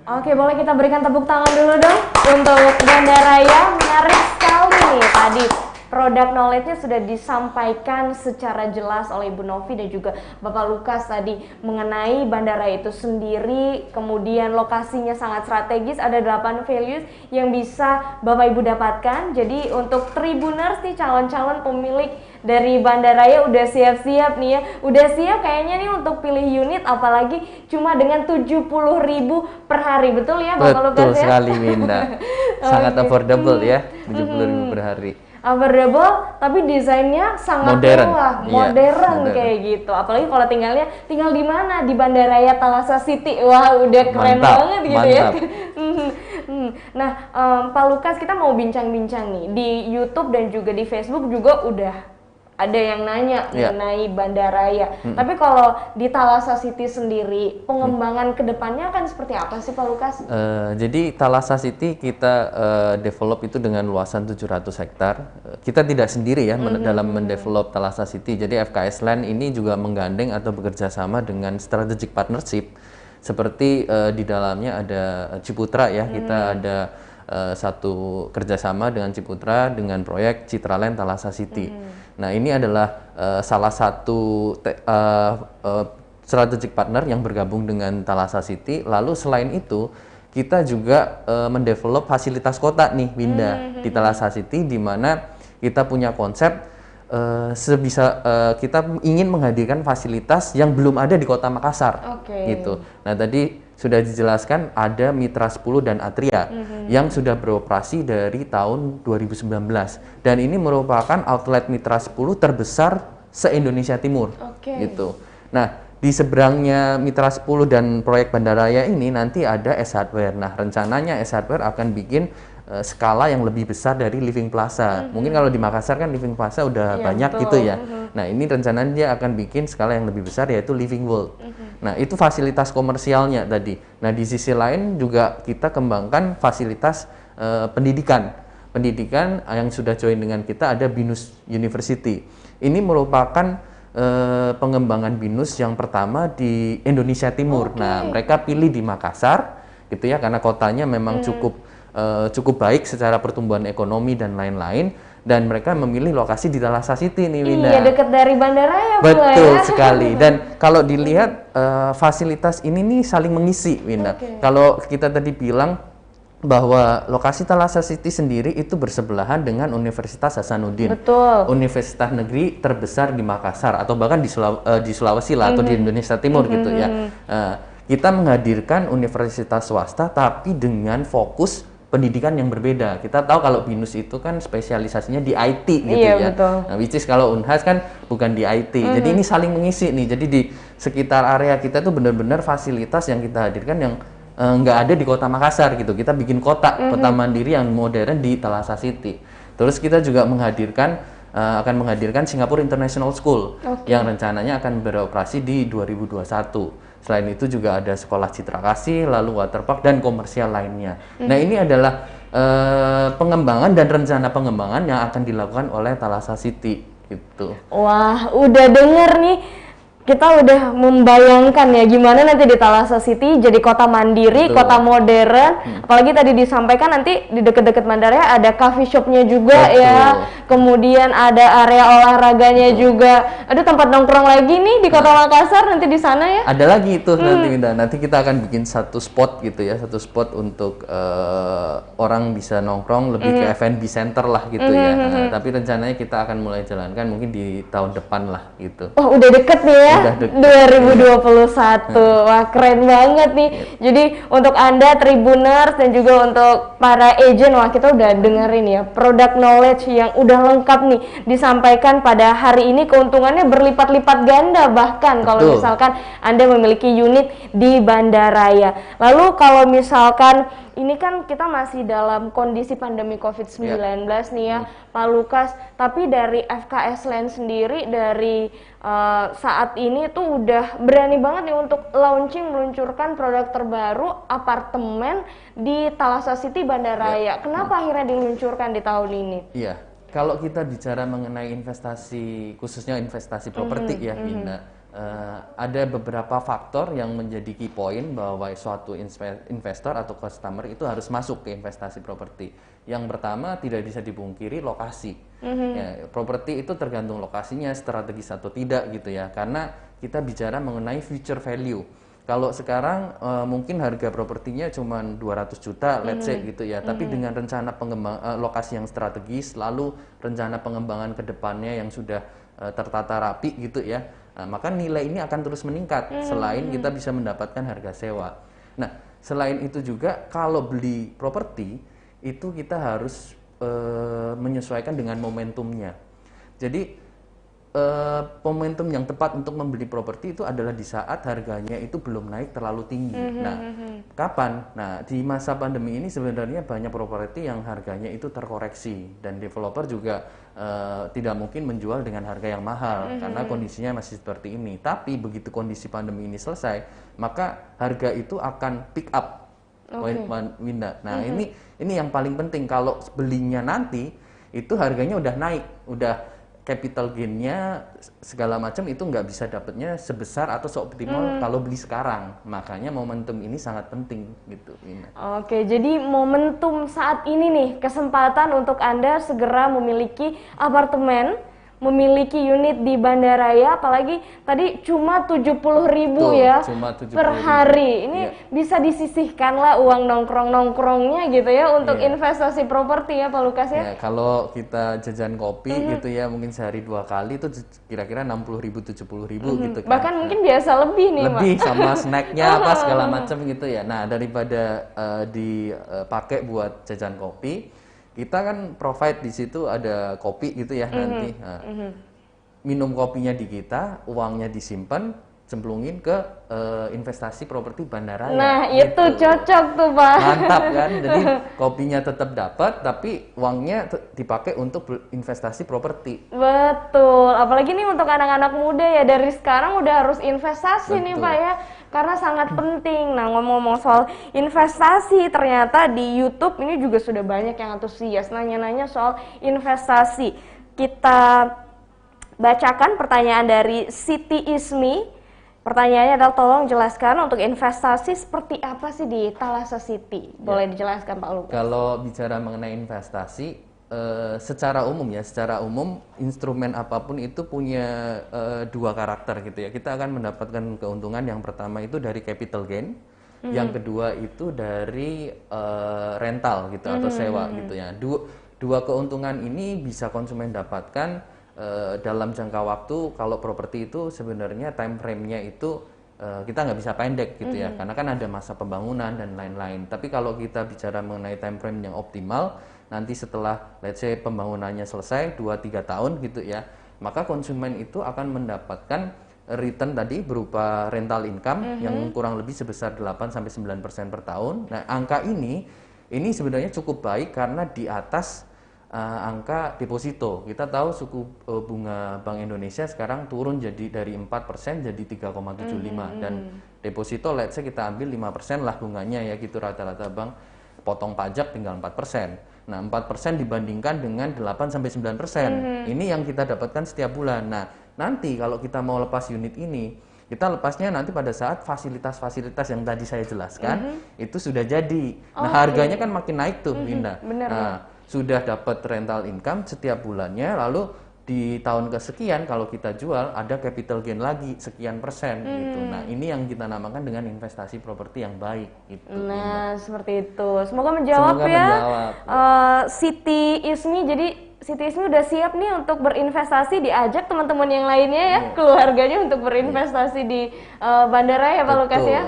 Oke, boleh kita berikan tepuk tangan dulu dong untuk Bandaraya. Menarik sekali nih tadi. Product knowledge-nya sudah disampaikan secara jelas oleh Ibu Novi dan juga Bapak Lukas tadi mengenai bandara itu sendiri, kemudian lokasinya sangat strategis, ada 8 values yang bisa Bapak Ibu dapatkan. Jadi untuk Tribuners nih, calon-calon pemilik dari Bandaraya udah siap-siap nih ya, udah siap kayaknya nih untuk pilih unit, apalagi cuma dengan 70.000 per hari, betul ya Bapak Lukas ya? Betul sekali Winda, sangat affordable ya, 70.000 per hari. Affordable tapi desainnya sangat Modern. mewah, Iya, modern modern. kayak gitu. Apalagi kalau tinggal di mana? Di Bandaraya Thalassa City. Wah, udah keren Mantap, banget gitu ya. mantap. Nah, Pak Lukas, kita mau bincang-bincang nih di YouTube dan juga di Facebook juga udah ada yang nanya mengenai Bandaraya. Tapi kalau di Thalassa City sendiri, pengembangan kedepannya akan seperti apa sih Pak Lukas? Jadi Thalassa City kita develop itu dengan luasan 700 hektar. Kita tidak sendiri ya dalam mendevelop Thalassa City. Jadi FKS Land ini juga menggandeng atau bekerja sama dengan strategic partnership. Seperti di dalamnya ada Ciputra ya, kita ada satu kerjasama dengan Ciputra dengan proyek Citraland Thalassa City. Nah ini adalah salah satu strategic partner yang bergabung dengan Thalassa City. Lalu selain itu kita juga mendevelop fasilitas kota nih Winda di Thalassa City, di mana kita punya konsep kita ingin menghadirkan fasilitas yang belum ada di Kota Makassar, gitu. Nah tadi sudah dijelaskan ada Mitra 10 dan Atria yang sudah beroperasi dari tahun 2019 dan ini merupakan outlet Mitra 10 terbesar se-Indonesia Timur, gitu. Nah di seberangnya Mitra 10 dan proyek Bandaraya ini nanti ada S Hardware. Nah rencananya S Hardware akan bikin skala yang lebih besar dari Living Plaza. Mungkin kalau di Makassar kan Living Plaza udah banyak betul. gitu ya. Nah ini rencananya dia akan bikin skala yang lebih besar yaitu Living World. Nah itu fasilitas komersialnya tadi. Nah di sisi lain juga kita kembangkan fasilitas pendidikan. Pendidikan yang sudah join dengan kita ada BINUS University. Ini merupakan pengembangan BINUS yang pertama di Indonesia Timur. Nah mereka pilih di Makassar gitu ya karena kotanya memang cukup baik secara pertumbuhan ekonomi dan lain-lain, dan mereka memilih lokasi di Thalassa City nih Winda. Iya, dekat dari Bandaraya pula. Betul sekali. Dan kalau dilihat fasilitas ini nih saling mengisi Winda. Kalau kita tadi bilang bahwa lokasi Thalassa City sendiri itu bersebelahan dengan Universitas Hasanuddin. Betul. Universitas negeri terbesar di Makassar atau bahkan di Sulawesi lah atau di Indonesia Timur gitu ya. Kita menghadirkan universitas swasta tapi dengan fokus pendidikan yang berbeda. Kita tahu kalau BINUS itu kan spesialisasinya di IT gitu ya. Betul. Nah, which is kalau Unhas kan bukan di IT. Jadi ini saling mengisi nih. Jadi di sekitar area kita tuh benar-benar fasilitas yang kita hadirkan yang nggak ada di Kota Makassar gitu. Kita bikin kota mandiri yang modern di Thalassa City. Terus kita juga akan menghadirkan Singapore International School yang rencananya akan beroperasi di 2021. Selain itu juga ada sekolah Citra Kasih, lalu waterpark dan komersial lainnya. Nah ini adalah pengembangan dan rencana pengembangan yang akan dilakukan oleh Thalassa City gitu. Wah, udah denger nih, kita udah membayangkan ya gimana nanti di Thalassa City jadi kota mandiri, kota modern. Apalagi tadi disampaikan nanti di deket-deket Bandaraya ada coffee shopnya juga ya. Kemudian ada area olahraganya juga. Ada tempat nongkrong lagi nih di Kota Makassar nanti di sana ya. Ada lagi itu nanti Winda. Nanti kita akan bikin satu spot gitu ya, satu spot untuk orang bisa nongkrong lebih ke F&B center lah gitu ya. Nah, tapi rencananya kita akan mulai jalankan mungkin di tahun depan lah gitu. Oh, udah deket nih ya. Udah deket. 2021. Wah, keren banget nih. Jadi untuk Anda Tribuners dan juga untuk para agent, wah kita udah dengerin ya product knowledge yang udah lengkap nih disampaikan pada hari ini. Keuntungannya berlipat-lipat ganda bahkan kalau misalkan Anda memiliki unit di Bandaraya. Lalu kalau misalkan ini kan kita masih dalam kondisi pandemi COVID-19 nih ya, Pak Lukas. Tapi dari FKS Land sendiri dari saat ini tuh udah berani banget nih untuk meluncurkan produk terbaru apartemen di Thalassa City Bandaraya. Kenapa akhirnya diluncurkan di tahun ini? Iya, kalau kita bicara mengenai investasi, khususnya investasi properti ya, Bina. ada beberapa faktor yang menjadi key point bahwa suatu investor atau customer itu harus masuk ke investasi properti. Yang pertama tidak bisa dipungkiri lokasi. Ya, properti itu tergantung lokasinya strategis atau tidak gitu ya. Karena kita bicara mengenai future value. Kalau sekarang mungkin harga propertinya cuma 200 juta, let's say gitu ya. Tapi dengan rencana lokasi yang strategis, lalu rencana pengembangan ke depannya yang sudah tertata rapi gitu ya. Nah, maka nilai ini akan terus meningkat selain kita bisa mendapatkan harga sewa. Nah, selain itu juga kalau beli properti itu kita harus menyesuaikan dengan momentumnya. Jadi momentum yang tepat untuk membeli properti itu adalah di saat harganya itu belum naik terlalu tinggi. Nah, kapan? Nah, di masa pandemi ini sebenarnya banyak properti yang harganya itu terkoreksi dan developer juga tidak mungkin menjual dengan harga yang mahal karena kondisinya masih seperti ini. Tapi begitu kondisi pandemi ini selesai, maka harga itu akan pick up. Winda. Nah, ini yang paling penting. Kalau belinya nanti itu harganya udah naik, udah capital gain-nya segala macam itu nggak bisa dapatnya sebesar atau seoptimal kalau beli sekarang. Makanya momentum ini sangat penting gitu, Winda. Oke, jadi momentum saat ini nih, kesempatan untuk Anda segera memiliki apartemen, memiliki unit di bandaraya, apalagi tadi cuma 70.000 ya cuma 70.000 per hari. Ini bisa disisihkan lah uang nongkrong-nongkrongnya gitu ya untuk investasi properti ya Pak Lukas ya. Kalau kita jajan kopi gitu ya mungkin sehari 2 kali itu kira-kira 60.000 70.000 gitu kan. Bahkan mungkin biasa lebih nih lebih Pak. sama snacknya apa segala macam gitu ya. Nah, daripada dipakai buat jajan kopi, kita kan provide di situ ada kopi gitu ya nanti. Nah, minum kopinya di kita, uangnya disimpan, cemplungin ke investasi properti bandaraya. Nah, gitu. itu cocok tuh Pak. Mantap kan? Jadi kopinya tetap dapat, tapi uangnya dipakai untuk investasi properti. Betul, apalagi nih untuk anak-anak muda ya dari sekarang udah harus investasi nih Pak ya, karena sangat penting. Nah, ngomong-ngomong soal investasi, ternyata di YouTube ini juga sudah banyak yang antusias nanya-nanya soal investasi. Kita bacakan pertanyaan dari Siti Ismi. Pertanyaannya adalah tolong jelaskan untuk investasi seperti apa sih di Thalassa City? Boleh dijelaskan Pak Lukas? Kalau bicara mengenai investasi, secara umum instrumen apapun itu punya dua karakter gitu ya. Kita akan mendapatkan keuntungan yang pertama itu dari capital gain, yang kedua itu dari rental gitu atau sewa gitu ya. Dua keuntungan ini bisa konsumen dapatkan dalam jangka waktu. Kalau properti itu sebenarnya time frame-nya itu kita nggak bisa pendek gitu ya, karena kan ada masa pembangunan dan lain-lain. Tapi kalau kita bicara mengenai time frame yang optimal, nanti setelah let's say pembangunannya selesai 2-3 tahun gitu ya, maka konsumen itu akan mendapatkan return tadi berupa rental income yang kurang lebih sebesar 8-9% per tahun. Nah, angka ini sebenarnya cukup baik karena di atas angka deposito. Kita tahu suku bunga Bank Indonesia sekarang turun jadi dari 4% jadi 3,75 dan deposito let's say kita ambil 5% lah bunganya ya gitu, rata-rata bank potong pajak tinggal 4%. Nah, 4% dibandingkan dengan 8-9%. Ini yang kita dapatkan setiap bulan. Nah, nanti kalau kita mau lepas unit ini, kita lepasnya nanti pada saat fasilitas-fasilitas yang tadi saya jelaskan itu sudah jadi. Nah, harganya kan makin naik tuh, Linda. Nah, sudah dapat rental income setiap bulannya, lalu di tahun kesekian kalau kita jual ada capital gain lagi sekian persen gitu. Nah, ini yang kita namakan dengan investasi properti yang baik gitu. Nah, seperti itu. Semoga menjawab ya. Siti Ismi, jadi Siti Ismi udah siap nih untuk berinvestasi, diajak teman-teman yang lainnya ya, keluarganya untuk berinvestasi di bandara ya Pak Lukas ya.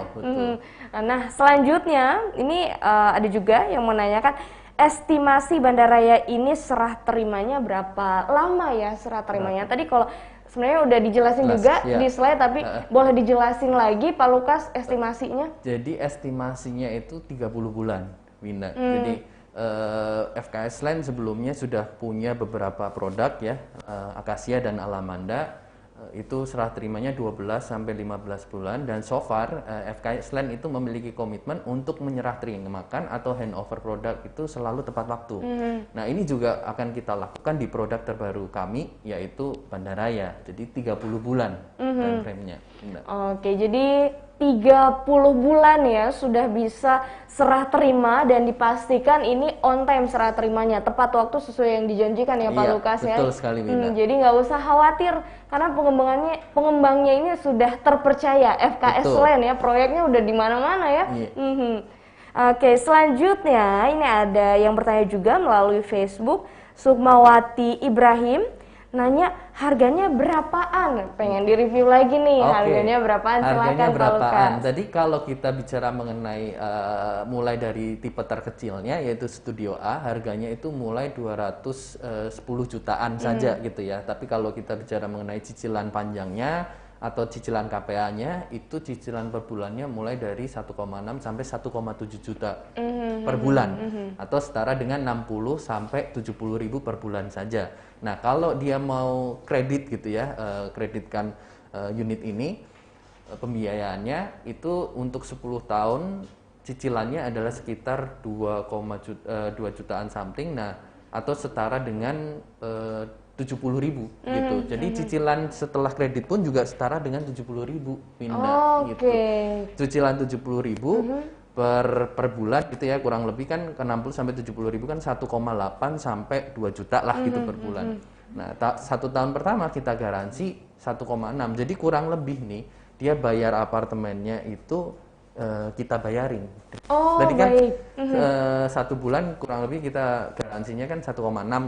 Nah, selanjutnya ini ada juga yang menanyakan estimasi bandaraya ini serah terimanya berapa lama ya serah terimanya? Tadi kalau sebenarnya udah dijelasin juga di slide, tapi boleh dijelasin lagi Pak Lukas estimasinya? Jadi estimasinya itu 30 bulan, Winda. Jadi FKS Land sebelumnya sudah punya beberapa produk ya, Akasia dan Alamanda. itu serah terimanya 12 sampai 15 bulan, dan so far FKS Land itu memiliki komitmen untuk menyerah terimakan atau handover produk itu selalu tepat waktu. Nah, ini juga akan kita lakukan di produk terbaru kami, yaitu Bandaraya. Jadi 30 bulan time frame-nya. Oke, jadi 30 bulan ya sudah bisa serah terima dan dipastikan ini on time serah terimanya, tepat waktu sesuai yang dijanjikan ya Pak Lukas ya. Betul sekali, Winda. Jadi nggak usah khawatir karena pengembangnya ini sudah terpercaya, FKS Land ya, proyeknya udah di mana-mana ya. Oke, selanjutnya ini ada yang bertanya juga melalui Facebook, Sukmawati Ibrahim. Nanya harganya berapaan? Pengen direview lagi nih, harganya berapaan? Silakan Pak Lukas. Jadi kalau kita bicara mengenai mulai dari tipe terkecilnya yaitu Studio A, harganya itu mulai 210 jutaan saja gitu ya. Tapi kalau kita bicara mengenai cicilan panjangnya atau cicilan KPA-nya, itu cicilan per bulannya mulai dari 1,6 sampai 1,7 juta per bulan, atau setara dengan 60 sampai 70 ribu per bulan saja. Nah, kalau dia mau kredit gitu ya, kreditkan unit ini, pembiayaannya itu untuk 10 tahun cicilannya adalah sekitar 2 jutaan something, nah atau setara dengan 70.000 gitu. Jadi cicilan setelah kredit pun juga setara dengan 70.000 pindah gitu. Cicilan 70.000 per bulan gitu ya, kurang lebih kan ke 60 sampai 70.000 kan 1,8 sampai 2 juta lah gitu per bulan. Nah, 1 tahun pertama kita garansi 1,6. Jadi kurang lebih nih dia bayar apartemennya itu kita bayarin. Tadi kan 1 bulan kurang lebih kita garansinya kan 1,6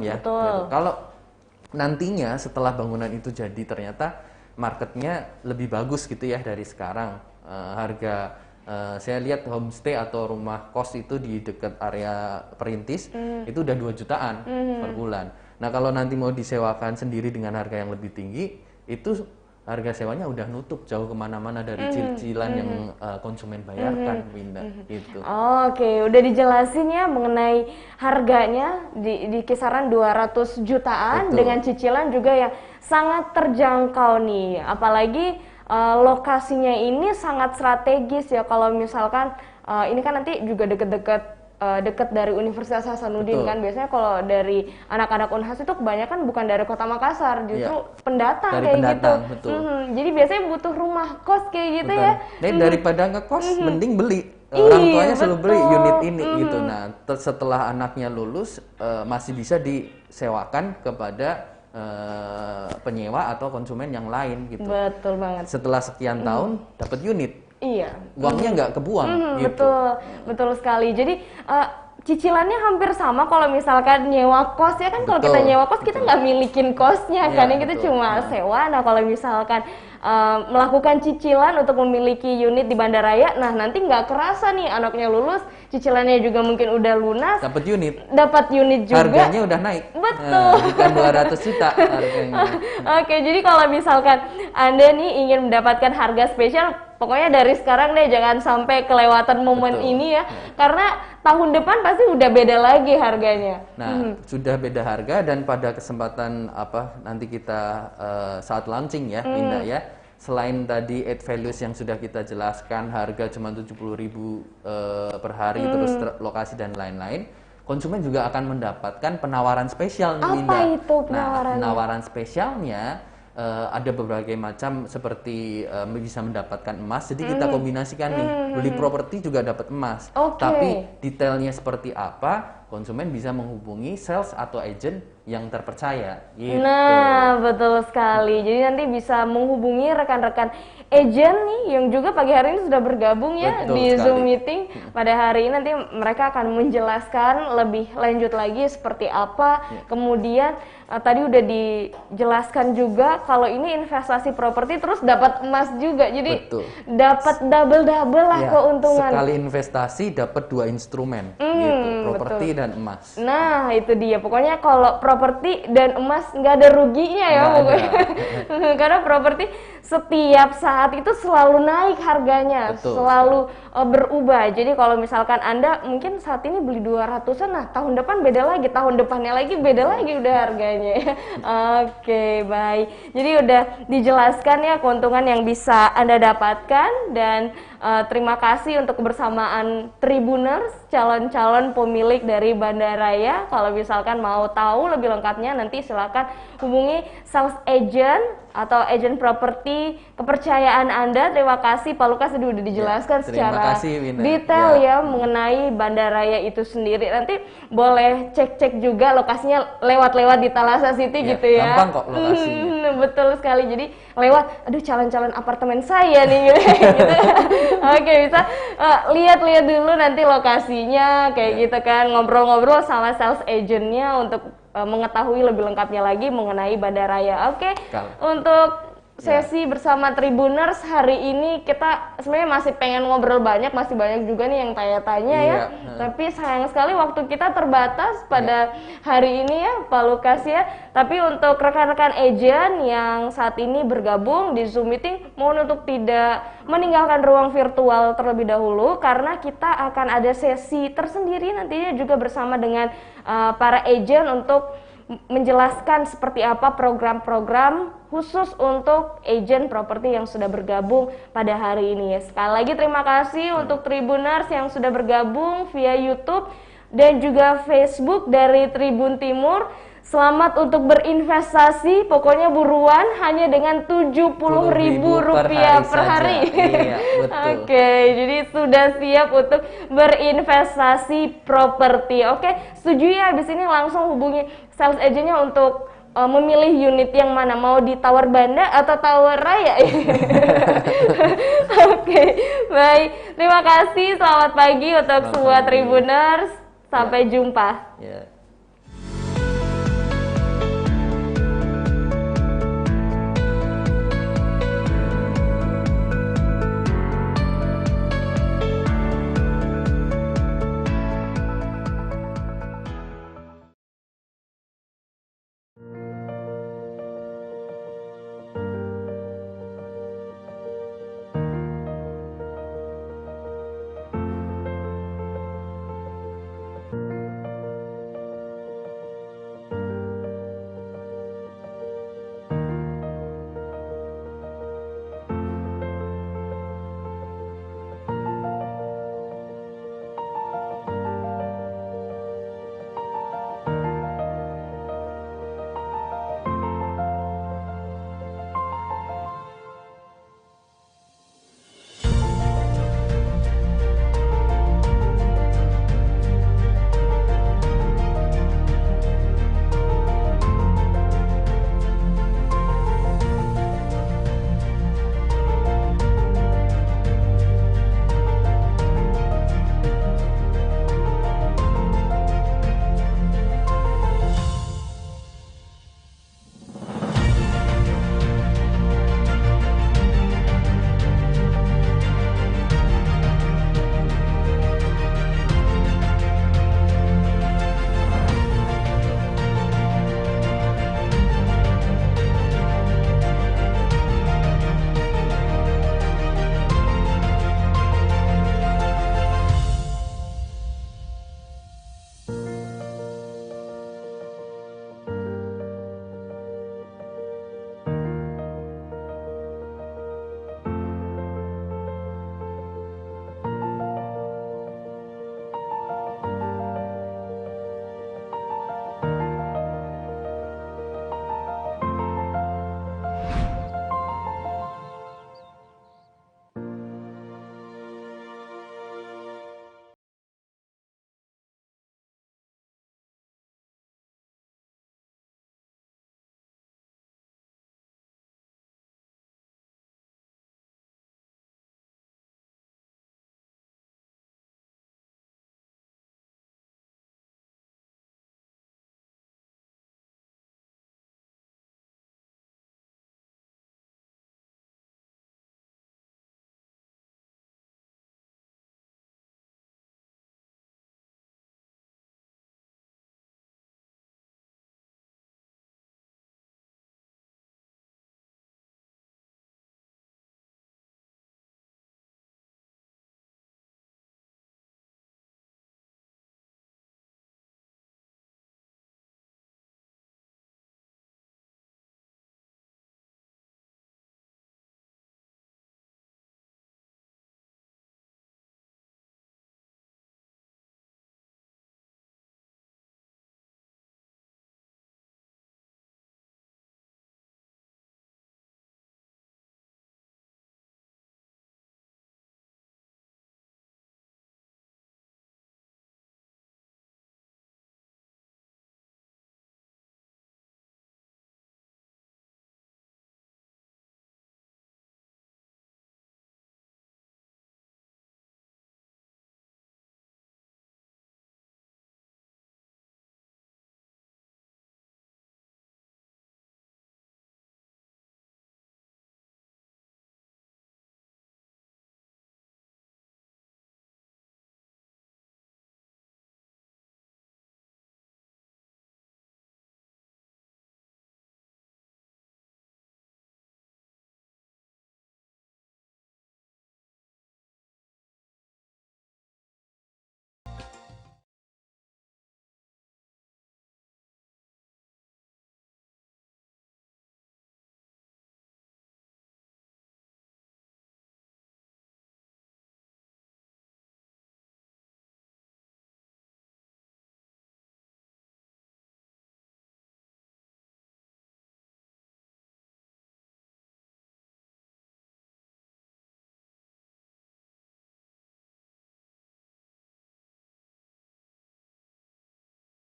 ya. Gitu. Kalau nantinya setelah bangunan itu jadi ternyata marketnya lebih bagus gitu ya dari sekarang, harga saya lihat homestay atau rumah kos itu di dekat area Perintis itu udah 2 jutaan per bulan. Nah, kalau nanti mau disewakan sendiri dengan harga yang lebih tinggi, itu harga sewanya udah nutup jauh kemana-mana dari cicilan yang konsumen bayarkan, Winda. Gitu. Oke, udah dijelasin ya mengenai harganya di kisaran 200 jutaan. Betul. Dengan cicilan juga yang sangat terjangkau nih. Apalagi lokasinya ini sangat strategis ya, kalau misalkan ini kan nanti juga deket dari Universitas Hasanuddin. Betul. Kan biasanya kalau dari anak-anak Unhas itu kebanyakan bukan dari Kota Makassar, justru pendatang dari kayak pendatang, gitu. Betul. Jadi biasanya butuh rumah kos kayak gitu. Betul. Ya. Daripada ngekos mending beli. Orang tuanya selalu beli unit ini gitu. Nah, setelah anaknya lulus masih bisa disewakan kepada penyewa atau konsumen yang lain gitu. Betul banget. Setelah sekian tahun dapat unit. Iya. Uangnya nggak kebuang. Gitu. Betul sekali. Jadi cicilannya hampir sama kalau misalkan nyewa kos ya kan. Kalau kita nyewa kos kita nggak milikin kosnya kan, ya, kita cuma sewa. Nah, kalau misalkan melakukan cicilan untuk memiliki unit di Bandaraya, nah nanti nggak kerasa nih anaknya lulus, cicilannya juga mungkin udah lunas, dapat unit juga, harganya udah naik. Betul. Bukan 200 juta harganya. Oke, jadi kalau misalkan Anda nih ingin mendapatkan harga spesial, pokoknya dari sekarang deh jangan sampai kelewatan momen ini ya, karena tahun depan pasti udah beda lagi harganya. Nah, sudah beda harga, dan pada kesempatan nanti kita saat launching ya, Winda ya, selain tadi add values yang sudah kita jelaskan, harga cuma 70.000 per hari, terus lokasi dan lain-lain, konsumen juga akan mendapatkan penawaran spesial nih, Winda. Apa itu penawarannya? Nah, penawaran spesialnya ada berbagai macam, seperti bisa mendapatkan emas. Jadi kita kombinasikan nih, beli properti juga dapat emas. Tapi detailnya seperti apa, konsumen bisa menghubungi sales atau agent yang terpercaya. Gitu. Nah, betul sekali. Jadi nanti bisa menghubungi rekan-rekan agent nih yang juga pagi hari ini sudah bergabung ya di Zoom meeting. Pada hari ini nanti mereka akan menjelaskan lebih lanjut lagi seperti apa. Kemudian tadi udah dijelaskan juga kalau ini investasi properti terus dapat emas juga. Jadi dapat double lah keuntungan. Sekali investasi dapat 2 instrumen gitu, properti dan dan emas. Nah, itu dia. Pokoknya kalau properti dan emas nggak ada ruginya ya Nggak pokoknya. Karena properti setiap saat itu selalu naik harganya, Betul, selalu berubah. Jadi kalau misalkan Anda mungkin saat ini beli 200-an, nah tahun depan beda lagi, tahun depannya lagi beda lagi udah harganya. Oke, baik. Jadi udah dijelaskan ya keuntungan yang bisa Anda dapatkan, dan terima kasih untuk kebersamaan Tribuners, calon-calon pemilik dari Bandaraya. Kalau misalkan mau tahu lebih lengkapnya, nanti silakan hubungi sales agent atau agent properti kepercayaan Anda. Terima kasih Pak Lukas, udah dijelaskan secara detail ya mengenai Bandaraya itu sendiri. Nanti boleh cek-cek juga lokasinya lewat-lewat di Thalassa City gitu ya. Gampang kok lokasinya. Betul sekali. Jadi lewat, aduh calon-calon apartemen saya nih gitu. Oke, bisa lihat-lihat dulu nanti lokasinya kayak gitu kan, ngobrol-ngobrol sama sales agentnya untuk mengetahui lebih lengkapnya lagi mengenai Bandaraya. Oke, untuk sesi bersama Tribuners hari ini kita sebenarnya masih pengen ngobrol banyak, masih banyak juga nih yang tanya-tanya ya. Tapi sayang sekali waktu kita terbatas pada hari ini ya Pak Lukas ya. Tapi untuk rekan-rekan agent yang saat ini bergabung di Zoom meeting, mohon untuk tidak meninggalkan ruang virtual terlebih dahulu, karena kita akan ada sesi tersendiri nantinya juga bersama dengan para agent untuk menjelaskan seperti apa program-program khusus untuk agent properti yang sudah bergabung pada hari ini. Sekali lagi terima kasih untuk Tribuners yang sudah bergabung via YouTube dan juga Facebook dari Tribun Timur. Selamat untuk berinvestasi, pokoknya buruan, hanya dengan Rp70.000 per hari. Iya, betul. Oke, jadi sudah siap untuk berinvestasi properti. Oke, setuju ya? Habis ini langsung hubungi sales agentnya untuk memilih unit yang mana, mau di Tower Banda atau Tower Raya. Oke, baik. Terima kasih, selamat pagi untuk semua Tribuners. Sampai jumpa.